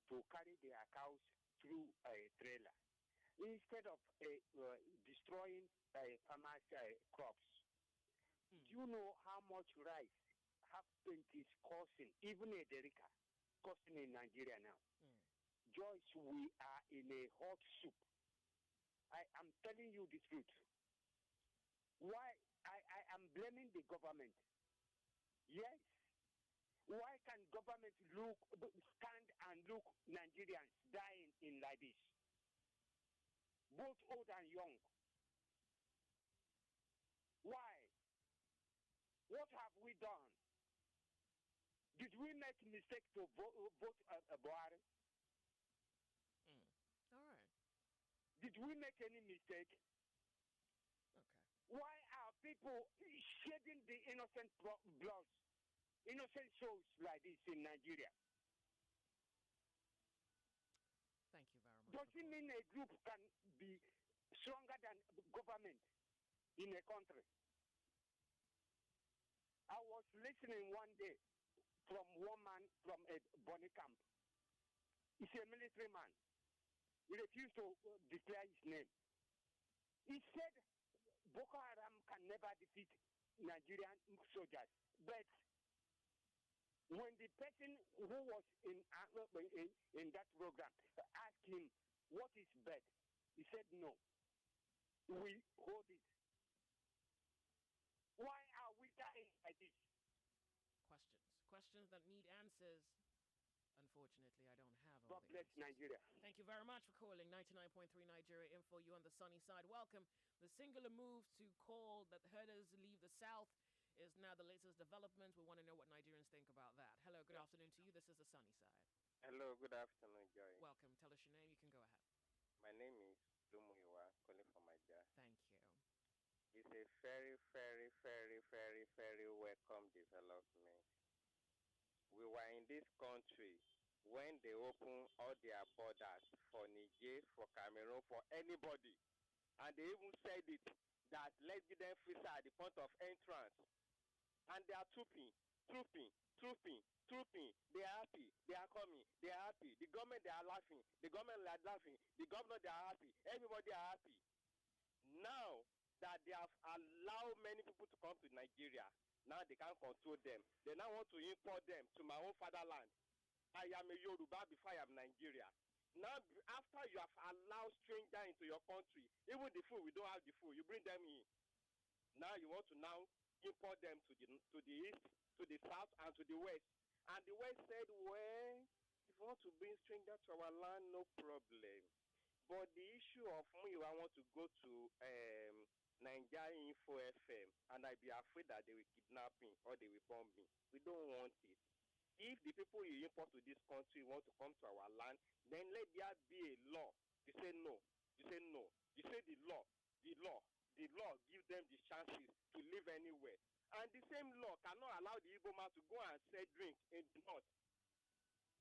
to carry their cows through a trailer instead of destroying farmers' crops? Do you know how much rice half-pint is costing, even a derica, costing in Nigeria now? Joyce, we are in a hot soup. I am telling you the truth. Why? I am blaming the government. Yes. Why can government stand and look Nigerians dying in like this? Both old and young. Why? What have we done? Did we make mistake to vote Buhari? All right. Did we make any mistake? Okay. Why are people shedding the innocent blood, innocent souls like this in Nigeria? Thank you very much. Does it mean a group can be stronger than government in a country? I was listening one day from one man from a Bonny camp. He's a military man. He refused to declare his name. He said Boko Haram can never defeat Nigerian soldiers. But when the person who was in that program asked him, what is bed? He said, no. We hold it. Why are we dying like this? Questions that need answers. Unfortunately, I don't have all God bless Nigeria. Thank you very much for calling 99.3 Nigeria Info. You on the sunny side. Welcome. The singular move to call that herders leave the South is now the latest development. We want to know what Nigerians think about that. Hello, good afternoon to you. This is the sunny side. Hello, good afternoon, Joy. Welcome. Tell us your name. You can go ahead. My name is Onyemuwa, calling from my dad. Thank you. It's a very, very, very, very, very welcome development. We were in this country when they opened all their borders for Niger, for Cameroon, for anybody. And they even said it, that let's give them visa at the point of entrance. And they are trooping. They are happy. They are coming. They are happy. The government, they are laughing. The government, they are laughing. The governor, they are happy. Everybody are happy. Now that they have allowed many people to come to Nigeria, now they can't control them. They now want to import them to my own fatherland. I am a Yoruba before I am Nigeria. Now, after you have allowed strangers into your country, even the food, we don't have the food, you bring them in. Now you want to now import them to the east, to the south, and to the west. And the west said, well, if you want to bring strangers to our land, no problem. But the issue of me, I want to go to Nigerian Info FM, and I be afraid that they will kidnap me or they will bomb me. We don't want it. If the people you import to this country want to come to our land, then let there be a law. You say no. You say no. You say the law give them the chances to live anywhere. And the same law cannot allow the Igbo man to go and sell drink in the north.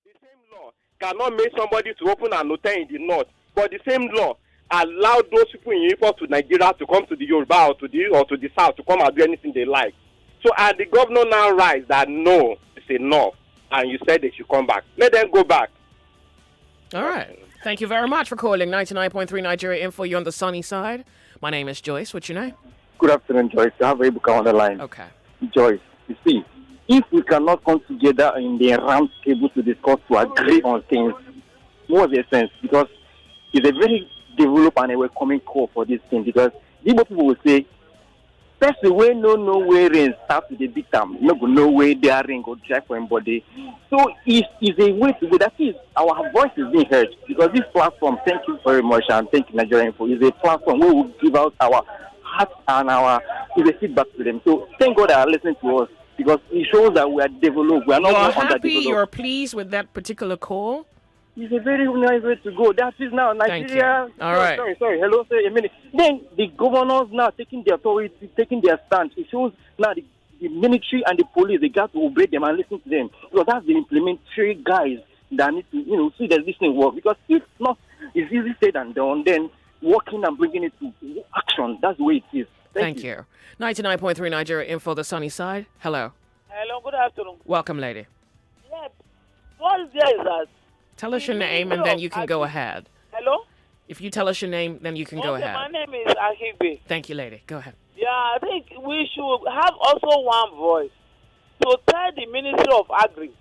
The same law cannot make somebody to open an hotel in the north. But the same law allow those people in import to Nigeria to come to the Yoruba or to the south to come and do anything they like. So and the governor now rise that no, it's enough. And you said they should come back. Let them go back. All right. Thank you very much for calling 99.3 Nigeria Info. You're on the sunny side. My name is Joyce. What's your name? Good afternoon, Joyce. I have Ebuka on the line. Okay. Joyce, you see, if we cannot come together in the round table to discuss, to agree on things, what's the sense? Because it's a very developed and a welcoming call for this thing. Because Igbo people will say, person wey no where rain start to the big time, no go know where their rain go dry for anybody. So it's a way to go. That is, our voice is being heard. Because this platform, thank you very much, and thank you, Nigeria Info, is a platform where we will give out our heart and our feedback to them. So thank God they are listening to us, because it shows that we are developed. We are not You're more happy, underdeveloped. you're pleased with that particular call? It's a very nice way to go. That is now Nigeria. All right. Sorry. Hello, say a minute. Then the governors now taking the authority, taking their stance. It shows now the military and the police, they got to obey them and listen to them. Because that's the implementary guys that need to, see that this thing work. Because if not, it's easy said and done. Then working and bringing it to action. That's the way it is. Thank you. 99.3 Nigeria Info, the sunny side. Hello. Hello, good afternoon. Welcome, lady. Yeah, what is there is that? Tell us your name and then you can go ahead. Hello? If you tell us your name, then you can go ahead. My name is Ahibe. Thank you, lady. Go ahead. Yeah, I think we should have also one voice to tell the Ministry of Agri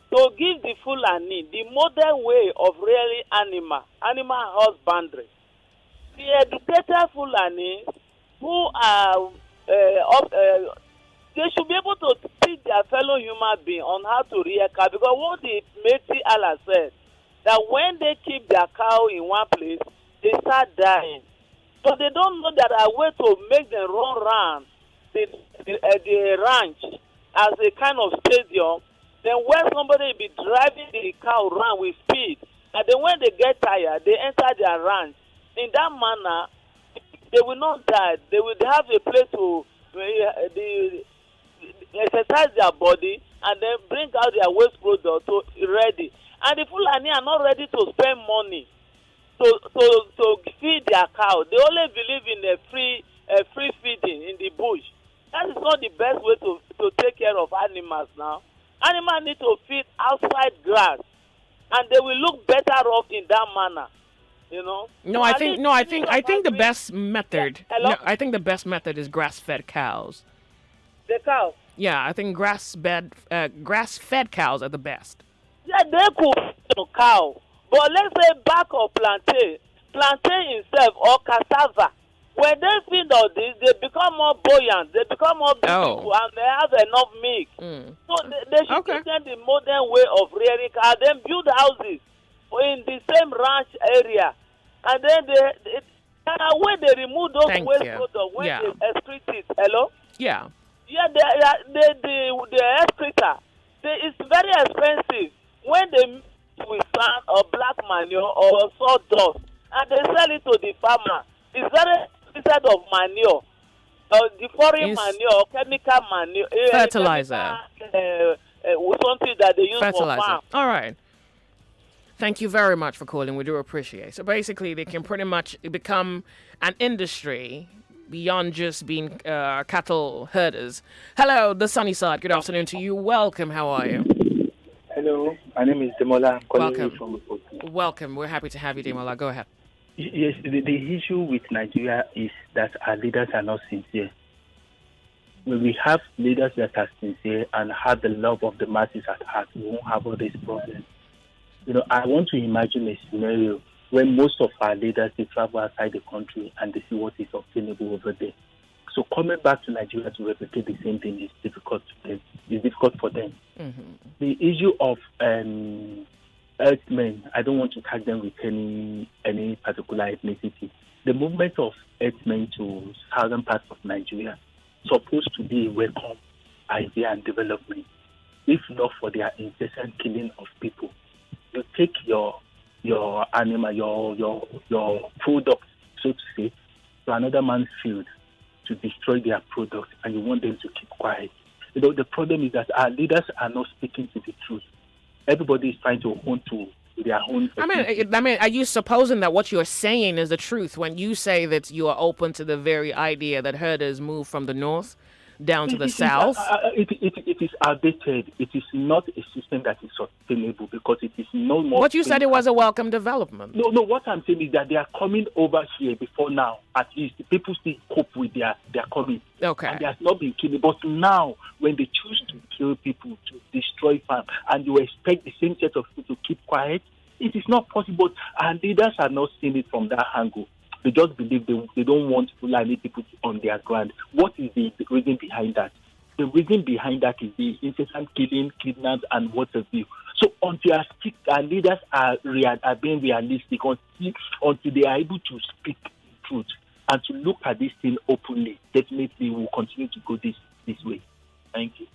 to give the Fulani the modern way of rearing animal husbandry. The educated Fulani who are they should be able to teach their fellow human being on how to rear cow, because what the Métis Allah said, that when they keep their cow in one place, they start dying. But they don't know that a way to make them run around the ranch as a kind of stadium, then where somebody will be driving the cow around with speed, and then when they get tired, they enter their ranch. In that manner, they will not die. They will have a place to exercise their body and then bring out their waste product to ready. And the Fulani are not ready to spend money to feed their cow. They only believe in a free feeding in the bush. That is not the best way to take care of animals now. Animals need to feed outside grass, and they will look better off in that manner. I think the best method. Yeah. Hello? No, I think the best method is grass-fed cows. The cows. Yeah, I think grass-fed cows are the best. Yeah, they could feed a cow, but let's say back of plantain itself or cassava. When they feed all this, they become more buoyant, they become more beautiful, and they have enough milk. So they should teach them the modern way of rearing cows, then build houses in the same ranch area, and then when they remove those waste products, when they excrete it. Hello? Yeah. Yeah, the excreta, it's very expensive when they mix with sand or black manure or sawdust, and they sell it to the farmer. It's very instead of manure, the foreign manure, chemical manure, fertilizer, something that they use fertilizer. for farm. All right. Thank you very much for calling. We do appreciate it. So basically, they can pretty much become an industry beyond just being cattle herders. Hello, the sunny side. Good afternoon to you. Welcome. How are you? Hello, my name is Demola. I'm calling Welcome. you from Ikoyi. Welcome. We're happy to have you, Demola. Go ahead. Yes, the issue with Nigeria is that our leaders are not sincere. When we have leaders that are sincere and have the love of the masses at heart, we won't have all these problems. I want to imagine a scenario where most of our leaders, they travel outside the country and they see what is obtainable over there. So coming back to Nigeria to replicate the same thing is difficult to them. It's difficult for them. Mm-hmm. The issue of Earthmen, I don't want to tag them with any particular ethnicity. The movement of Earthmen to southern parts of Nigeria is supposed to be a welcome idea and development, if not for their incessant killing of people. You take your animal, your product, so to say, to another man's field to destroy their product, and you want them to keep quiet. The problem is that our leaders are not speaking to the truth. Everybody is trying to hold to their own. I mean, are you supposing that what you're saying is the truth when you say that you are open to the very idea that herders move from the north down to the south? It is outdated. It is not a system that is sustainable because it is no more. But you said it was a welcome development. No. What I'm saying is that they are coming over here before now. At least people still cope with their coming. Okay. And they have not been killing. But now, when they choose to kill people, to destroy farm, and you expect the same set of people to keep quiet, it is not possible. And leaders are not seeing it from that angle. They just believe they don't want Fulani people on their ground. What is the reason behind that? The reason behind that is the incessant killing, kidnaps, and what have you. So until our leaders are being realistic, until they are able to speak the truth and to look at this thing openly, definitely we will continue to go this way. Thank you.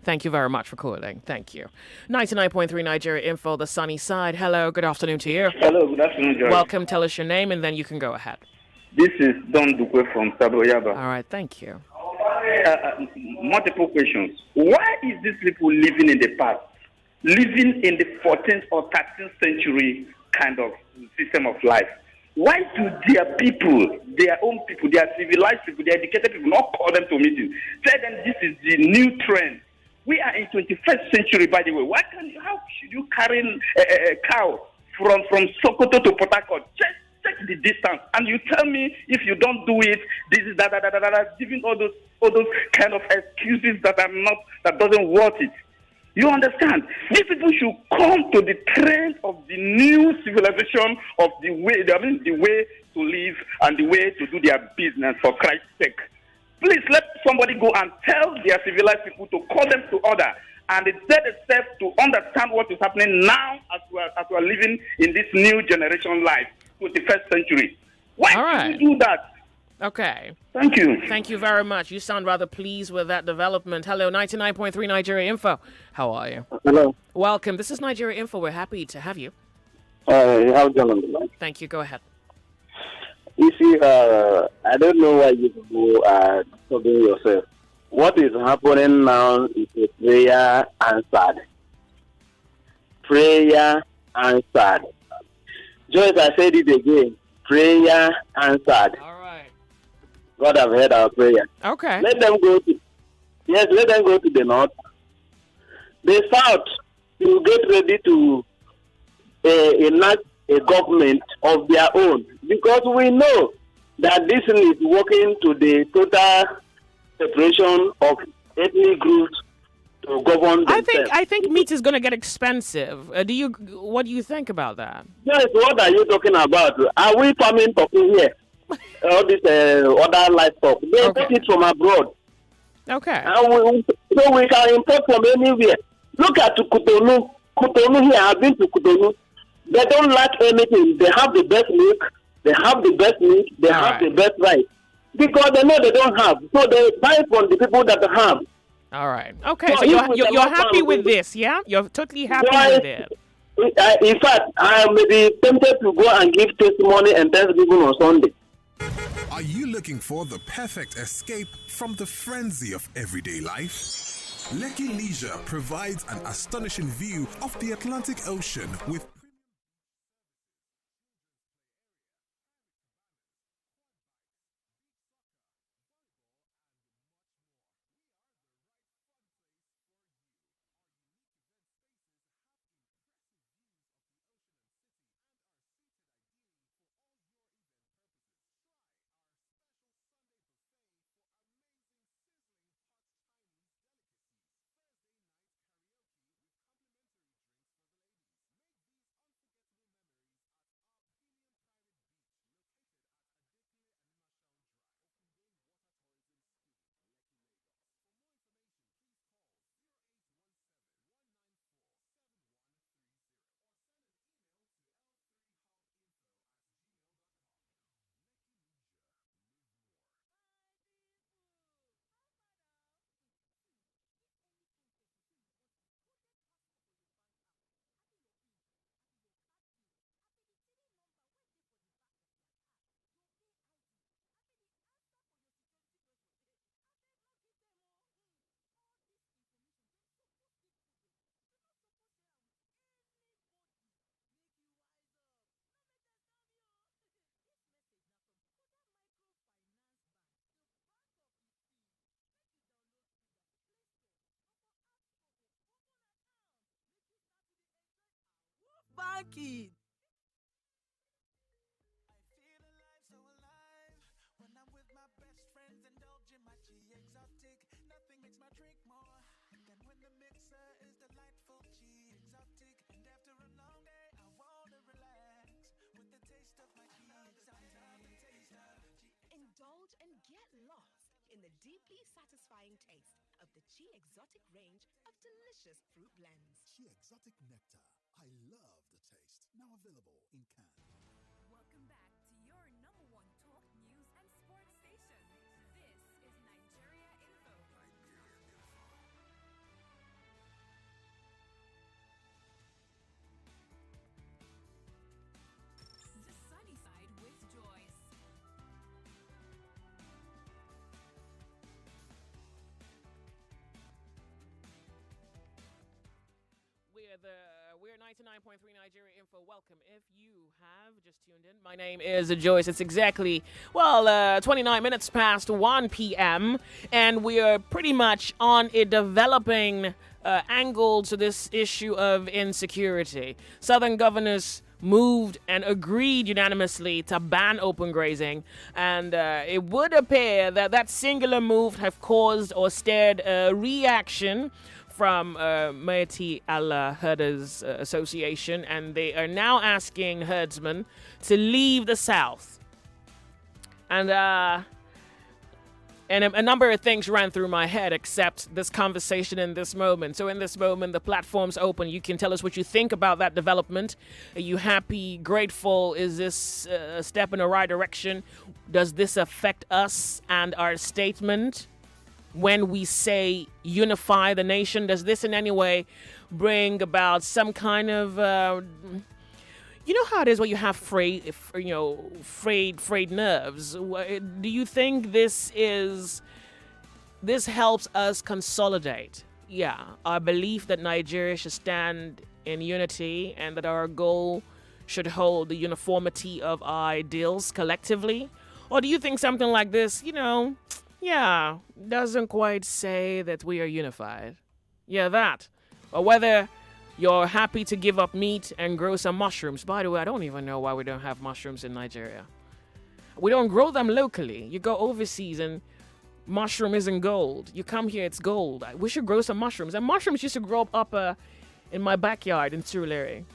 Thank you very much for calling. Thank you. 99.3 Nigeria Info, the sunny side. Hello, good afternoon to you. Hello, good afternoon, Joyce. Welcome. Tell us your name, and then you can go ahead. This is Don Dukwe from Saboyaba. All right, thank you. Multiple questions. Why is these people living in the past, living in the 14th or 13th century kind of system of life? Why do their people, their own people, their civilized people, their educated people, not call them to meetings? Tell them this is the new trend. We are in 21st century, by the way. How should you carry a cow from Sokoto to Port Harcourt? Just check the distance, and you tell me if you don't do it, this is giving all those kind of excuses that doesn't worth it. You understand? These people should come to the trend of the new civilization of the way to live and the way to do their business, for Christ's sake. Please let somebody go and tell their civilized people to call them to order and set a step to understand what is happening now as we are living in this new generation life, 21st century. Why do you do that? Okay. Thank you. Thank you very much. You sound rather pleased with that development. Hello, 99.3 Nigeria Info. How are you? Hello. Welcome. This is Nigeria Info. We're happy to have you. How's it going? Thank you. Go ahead. You see, I don't know why you are disturbing yourself. What is happening now is a prayer answered. Prayer answered. Joyce, I said it again. Prayer answered. All right. God have heard our prayer. Okay. Let them go to the north. The south will get ready to enact a government of their own, because we know that this is working to the total separation of ethnic groups to govern themselves. I think meat is going to get expensive. What do you think about that? Yes, what are you talking about? Are we farming talking here? All this other livestock. They import it from abroad. Okay. So we can import from anywhere. Look at Cotonou. Cotonou here, I've been to Cotonou. They don't lack anything. They have the best milk. They have the best meat. They have the best rice. Because they know they don't have. So they buy from the people that have. All right. Okay, so you're happy with this, yeah? You're totally happy with it. In fact, I may be tempted to go and give testimony and thanksgiving on Sunday. Are you looking for the perfect escape from the frenzy of everyday life? Lekki Leisure provides an astonishing view of the Atlantic Ocean with banking. Indulge and get lost in the deeply satisfying taste of the Chi Exotic range of delicious fruit blends. Chi Exotic Nectar. I love the taste. Now available in can. Welcome back to your number one talk news and sports station. This is Nigeria Info. We're 99.3 Nigeria Info. Welcome. If you have just tuned in, my name is Joyce. It's exactly, 29 minutes past 1 p.m. And we are pretty much on a developing angle to this issue of insecurity. Southern governors moved and agreed unanimously to ban open grazing, and it would appear that that singular move have caused or stirred a reaction from Maiti Allah Herders Association, and they are now asking herdsmen to leave the South. And a number of things ran through my head except this conversation in this moment. So in this moment, the platform's open. You can tell us what you think about that development. Are you happy, grateful? Is this a step in the right direction? Does this affect us and our statement when we say unify the nation? Does this in any way bring about some kind of... you know how it is when you have frayed nerves. Do you think this helps us consolidate? Yeah, our belief that Nigeria should stand in unity and that our goal should hold the uniformity of our ideals collectively? Or do you think something like this, doesn't quite say that we are unified? Yeah, that. Or whether you're happy to give up meat and grow some mushrooms. By the way, I don't even know why we don't have mushrooms in Nigeria. We don't grow them locally. You go overseas and mushroom isn't gold. You come here, it's gold. We should grow some mushrooms. And mushrooms used to grow up in my backyard in Surulere.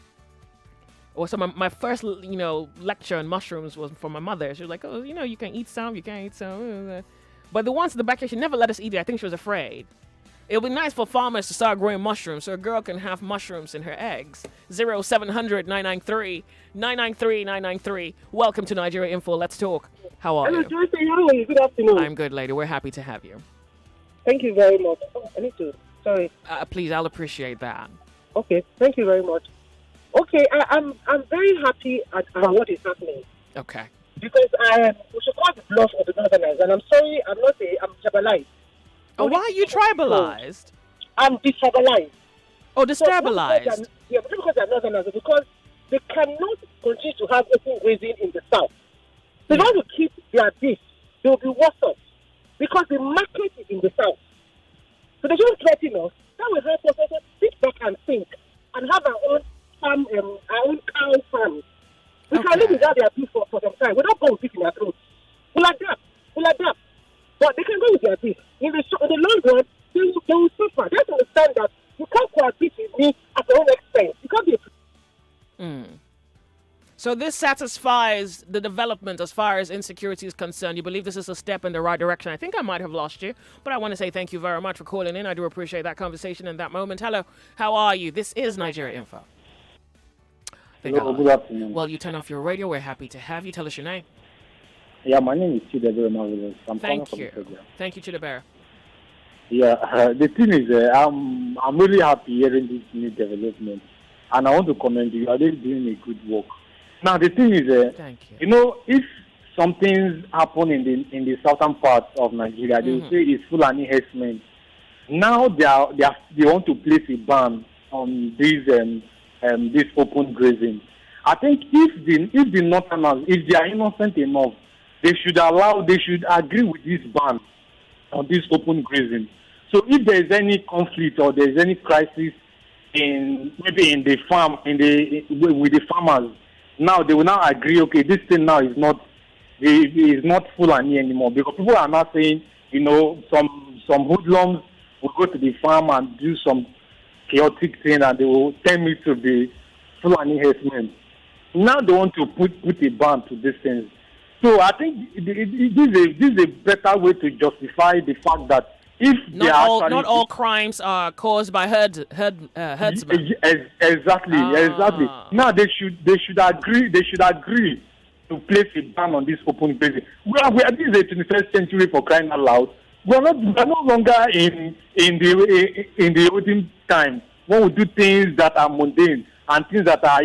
Or my first, lecture on mushrooms was from my mother. She was like, oh, you can eat some, you can't eat some. But the ones in the backyard, she never let us eat it. I think she was afraid. It would be nice for farmers to start growing mushrooms so a girl can have mushrooms in her eggs. 0700-993-993-993. Welcome to Nigeria Info. Let's talk. How are you? Hello, Joyce. How are you? Good afternoon. I'm good, lady. We're happy to have you. Thank you very much. Oh, I need to. Sorry. Please, I'll appreciate that. Okay. Thank you very much. Okay, I'm very happy at what is happening. Okay. Because we should call the bluff of the Northerners, and I'm sorry, I'm tribalized. Oh, why are you tribalized? I'm destabilized. Oh, destabilized? Yeah, but not because they're Northerners, because they cannot continue to have open grazing in the South. They want to keep their beef. They will be worse off because the market is in the South. So they don't threaten us. That will help us also sit back and think and have our own farm, our own cow farm. We can live without their beef for some time. We don't go with beef in our throats. We'll adapt. But they can go with their beef. In the long run, they will suffer. They have to understand that you can't coexist with me at your own expense. You can't be So this satisfies the development as far as insecurity is concerned. You believe this is a step in the right direction. I think I might have lost you, but I want to say thank you very much for calling in. I do appreciate that conversation in that moment. Hello, how are you? This is Nigeria Info. Hello, good afternoon. Well, you turn off your radio. We're happy to have you. Tell us your name. Yeah, my name is Chidebere Marvelous. Thank you. Thank you, Chidebere. Yeah, the thing is, I'm really happy hearing this new development, and I want to commend you. You are really doing a good work. Now, the thing is, thank you. If something's happen in the southern part of Nigeria, they will say it's Fulani herdsmen. Now they want to place a ban on this open grazing. I think if the Northerners, if they are innocent enough, they should agree with this ban on this open grazing. So if there is any conflict or there is any crisis with the farmers, now they will now agree, okay, this thing now is not Fulani anymore, because people are now saying, some hoodlums will go to the farm and do some chaotic thing and they will tell me to be Fulani herdsmen. Now they want to put a ban to these things. So I think this is a better way to justify the fact that if not all crimes are caused by herdsmen. Exactly. Now they should agree to place a ban on this open grazing. This is the 21st century, for crying out loud. We are no longer in the olden time when we do things that are mundane and things that are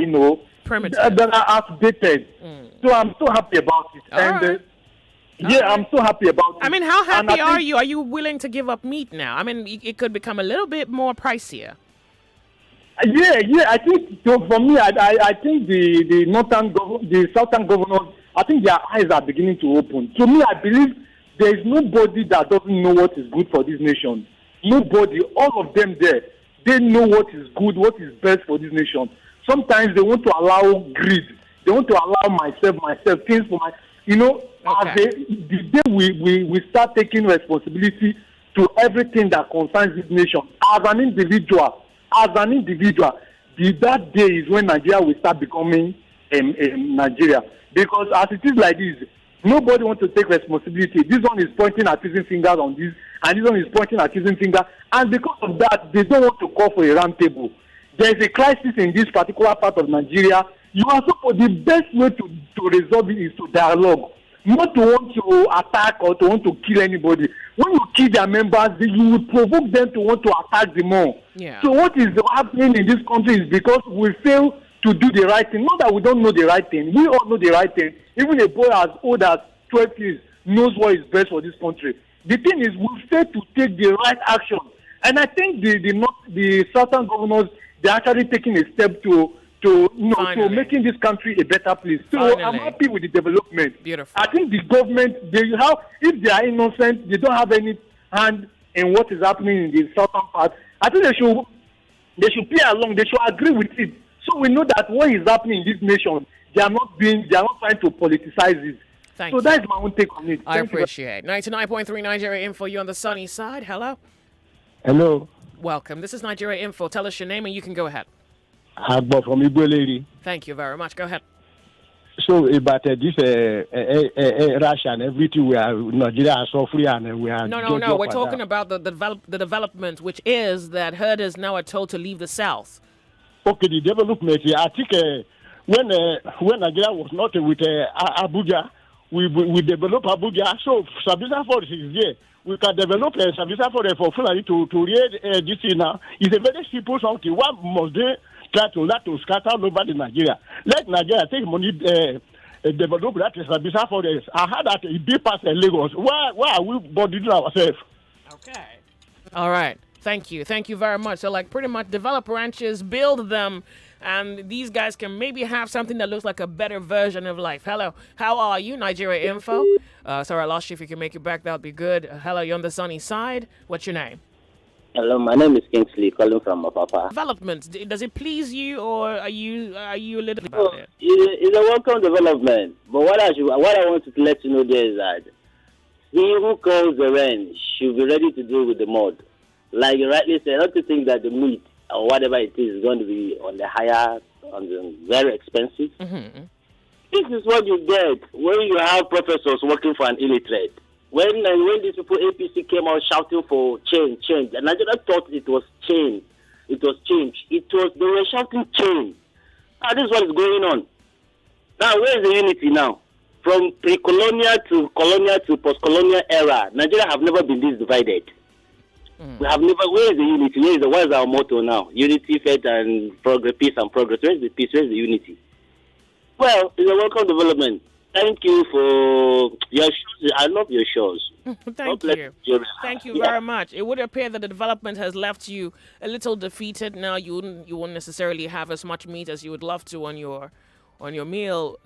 primitive, that are outdated. So I'm so happy about it. I'm so happy about it. I mean, how happy are you? Are you willing to give up meat now? I mean, it could become a little bit more pricier. Yeah. I think so. For me, I think the southern governors, I think their eyes are beginning to open. To me, I believe there is nobody that doesn't know what is good for this nation. Nobody, all of them there, they know what is good, what is best for this nation. Sometimes they want to allow greed. They want to allow myself, things for my, as the day we start taking responsibility to everything that concerns this nation, as an individual, that day is when Nigeria will start becoming Nigeria. Because as it is like this, nobody wants to take responsibility. This one is pointing accusing fingers on this, and this one is pointing accusing fingers. And because of that, they don't want to call for a round table. There is a crisis in this particular part of Nigeria. You are supposed, the best way to resolve it is to dialogue, not to want to attack or to want to kill anybody. When you kill their members, you will provoke them to want to attack them more. Yeah. So what is happening in this country is because we fail to do the right thing. Not that we don't know the right thing. We all know the right thing. Even a boy as old as 12 years knows what is best for this country. The thing is, we fail to take the right action. And I think the southern governors, they're actually taking a step to making this country a better place. So I'm happy with the development. Beautiful. I think the government, if they are innocent, they don't have any hand in what is happening in the southern part. I think they should play along. They should agree with it. So we know that what is happening in this nation, they are not trying to politicize it. Thank you. That's my own take on it. I appreciate it. 99.3 Nigeria Info, you on the sunny side. Hello. Hello. Welcome. This is Nigeria Info. Tell us your name and you can go ahead. Agbo from Igbo lady. Thank you very much. Go ahead. So about this Russia and everything, we are Nigeria are suffering and we are. No. We're talking about the development, which is that herders now are told to leave the south. Okay, the development. I think when Nigeria was not with Abuja, we develop Abuja. So Sabisa Forest is there. We can develop Sabisa Forest for Fulani to read this thing now. It's a very simple something. What must they try to scatter all over the Nigeria? Let Nigeria take money, develop that Sabisa Forest. I heard that it be past Lagos. Why are we bothering ourselves? Okay. All right. Thank you. Thank you very much. So, pretty much develop ranches, build them, and these guys can maybe have something that looks like a better version of life. Hello. How are you? Nigeria Info. Sorry, I lost you. If you can make it back, that would be good. Hello, you're on the sunny side. What's your name? Hello, my name is Kingsley, calling from Apapa. Development. Does it please you, or are you a little about it? It's a welcome development. But what I want to let you know there is that he who calls the rain should be ready to deal with the mud. Like you rightly said, not to think that the meat or whatever it is going to be on the very expensive. Mm-hmm. This is what you get when you have professors working for an illiterate. When these people APC came out shouting for change, and I just thought it was change. They were shouting change. Now this is what is going on. Now where is the unity now? From pre-colonial to colonial to post-colonial era, Nigeria have never been this divided. We have never. Where is the unity? What is our motto now? Unity, faith, and progress, peace and progress. Where is the peace? Where is the unity? Well, it's a welcome development. Thank you for your shows. I love your shows. Thank you. Thank you very much. It would appear that the development has left you a little defeated. Now you won't necessarily have as much meat as you would love to on your meal.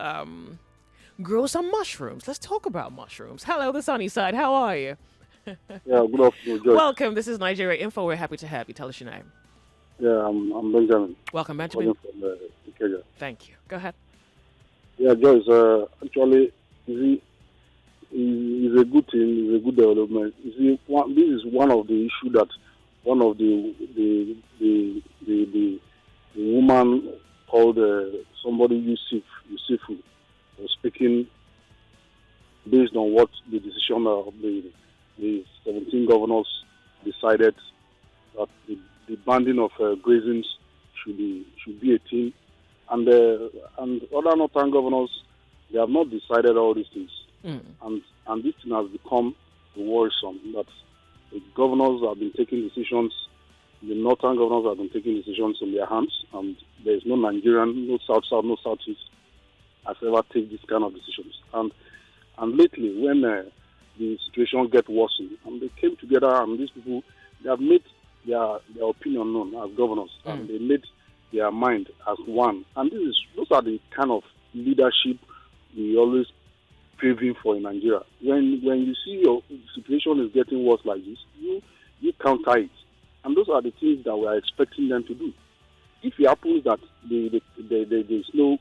Grow some mushrooms. Let's talk about mushrooms. Hello, the sunny side. How are you? Yeah, good afternoon, Joyce. Welcome. This is Nigeria Info. We're happy to have you. Tell us your name. Yeah, I'm Benjamin. Welcome, Benjamin. From Ikeja. Thank you. Go ahead. Yeah, Joyce, actually, it's a good thing, it's a good development. You see, this is one of the issues that one of the woman called somebody Yusufu was speaking based on what the decision of the 17 governors decided that the banding of grazings should be a thing. And other northern governors, they have not decided all these things. And this thing has become worrisome that the governors have been taking decisions, the northern governors have been taking decisions in their hands, and there is no Nigerian, no South-South, no South-East has ever taken this kind of decisions. And lately, when the situation get worsened, and they came together, and these people, they have made their opinion known as governors, and they made their mind as one. And those are the kind of leadership we always craving for in Nigeria. When you see your situation is getting worse like this, you counter it. And those are the things that we are expecting them to do. If it happens that there's no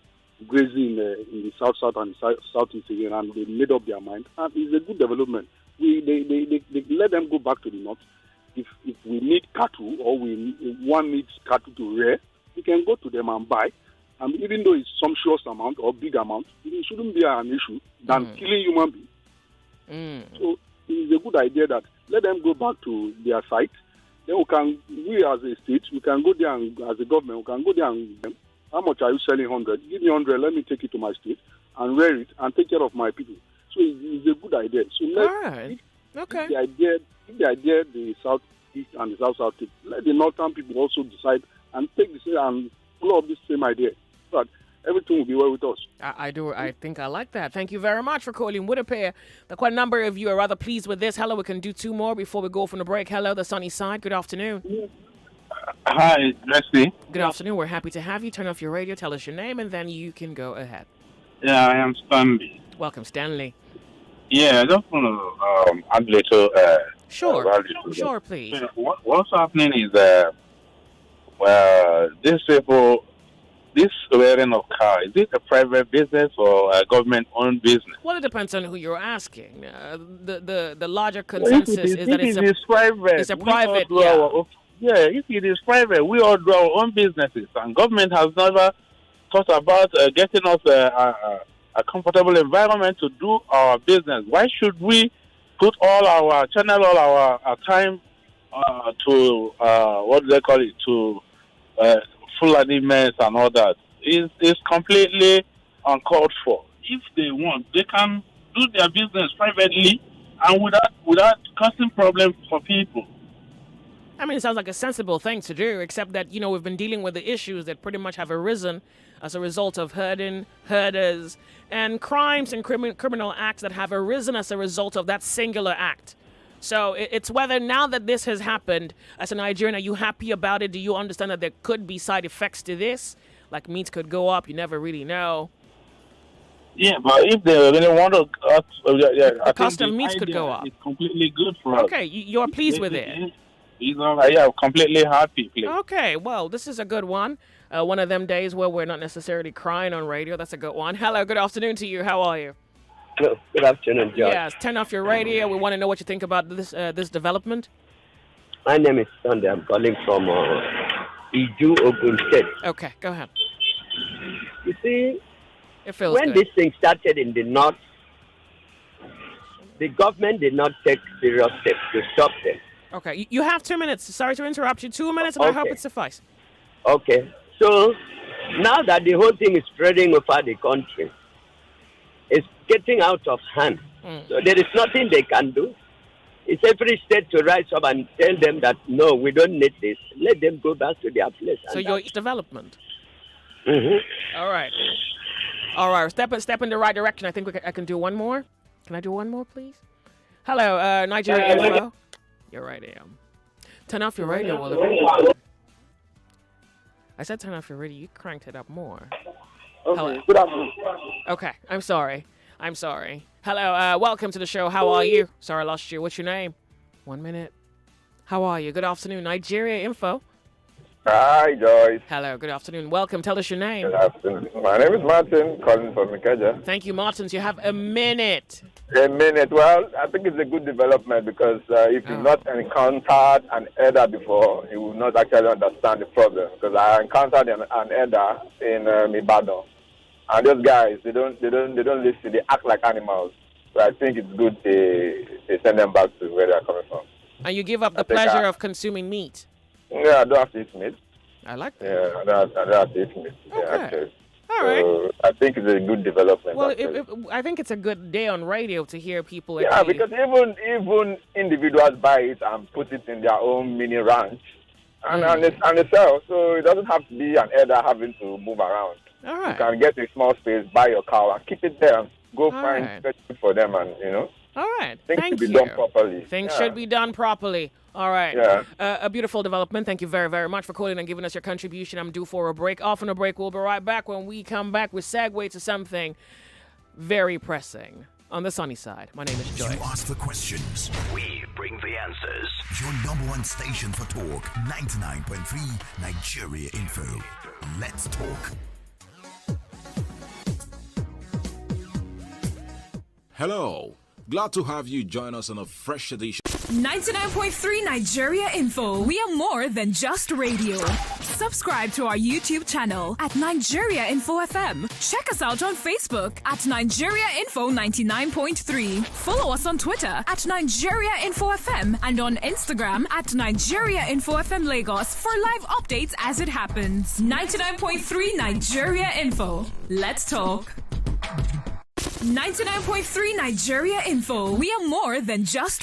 grazing in the south and southeast again, and they made up their mind, and it's a good development. They let them go back to the north. If we need cattle or one needs cattle to rear, we can go to them and buy. And even though it's sumptuous amount or big amount, it shouldn't be an issue than killing human beings. So it's a good idea that let them go back to their site. Then we as a state, we can go there, and as a government, we can go there and how much are you selling 100? Give me 100, let me take it to my state and rear it and take care of my people. So it's a good idea. So if the idea the southeast and the south let the northern people also decide and take the same and follow up this same idea. So that everything will be well with us. I do. I think I like that. Thank you very much for calling. Would appear that quite a number of you are rather pleased with this. Hello, we can do two more before we go from the break. Hello, the sunny side. Good afternoon. Hi, Leslie. Good afternoon. We're happy to have you. Turn off your radio, tell us your name, and then you can go ahead. Yeah, I am Stanley. Welcome, Stanley. Yeah, I just want to add a little. Sure, please. Yeah, what's happening is these people, this wearing of car, is it a private business or a government-owned business? Well, it depends on who you're asking. The larger consensus is that it's private. It's a private. If it is private, we all do our own businesses, and government has never thought about getting us a comfortable environment to do our business. Why should we put channel all our time to what do they call it, to full animals and all that? It's completely uncalled for. If they want, they can do their business privately and without causing problems for people. I mean, it sounds like a sensible thing to do, except that, we've been dealing with the issues that pretty much have arisen as a result of herders, and crimes and criminal acts that have arisen as a result of that singular act. So it's whether now that this has happened, as a Nigerian, are you happy about it? Do you understand that there could be side effects to this? Like meat could go up, you never really know. Yeah, but if they really want to, the cost of meat could go up. It's completely good for us. Okay, you're pleased with it? I'm completely happy, please. Okay, well, this is a good one. One of them days where we're not necessarily crying on radio. That's a good one. Hello, good afternoon to you. How are you? Hello, good afternoon, George. Yes, turn off your radio. We want to know what you think about this development. My name is Sunday. I'm calling from Iju, Ogun State. Okay, go ahead. You see, when good. This thing started in the north, the government did not take serious steps to stop them. Okay, you have 2 minutes. Sorry to interrupt you. 2 minutes, and I hope it suffices. Okay, so now that the whole thing is spreading over the country, it's getting out of hand. So there is nothing they can do. It's every state to rise up and tell them that, no, we don't need this. Let them go back to their place. So your development. Mm-hmm. All right. Step in the right direction. I think I can do one more. Can I do one more, please? Hello, Nigeria Info. You're right, I am. Turn off your radio, Oliver. I said turn off your radio. You cranked it up more. Okay. Hello. Good afternoon. Okay, I'm sorry. Hello, welcome to the show. How are you? Sorry, I lost you. What's your name? 1 minute. How are you? Good afternoon, Nigeria Info. Hi, Joyce. Hello, good afternoon. Welcome. Tell us your name. Good afternoon. My name is Martin, calling from Ikeja. Thank you, Martins. You have a minute. A minute. Well, I think it's a good development because if you've not encountered an elder before, you will not actually understand the problem. Because I encountered an elder in Ibadan, and those guys they don't listen. They act like animals. So I think it's good they send them back to where they are coming from. And you give up the pleasure of consuming meat. Yeah, I don't have to eat meat. I like that. Yeah, I don't have to eat meat. Okay. Yeah, actually. All right. So I think it's a good development. Well, I think it's a good day on radio to hear people. Yeah, because even individuals buy it and put it in their own mini ranch, and they sell. So it doesn't have to be an elder having to move around. All right. You can get a small space, buy your cow, and keep it there. Go find food for them, and All right. Things Thank should be you. done properly. Things Yeah. should be done properly. All right. Yeah. A beautiful development. Thank you very, very much for calling and giving us your contribution. I'm due for a break. Off on a break. We'll be right back. When we come back, we segue to something very pressing on the sunny side. My name is Joyce. You ask the questions. We bring the answers. Your number one station for talk. 99.3 Nigeria Info. Let's talk. Hello. Glad to have you join us on a fresh edition. 99.3 Nigeria Info. We are more than just radio. Subscribe to our YouTube channel at Nigeria Info FM. Check us out on Facebook at Nigeria Info 99.3. Follow us on Twitter at Nigeria Info FM and on Instagram at Nigeria Info FM Lagos for live updates as it happens. 99.3 Nigeria Info. Let's talk. 99.3 Nigeria Info. We are more than just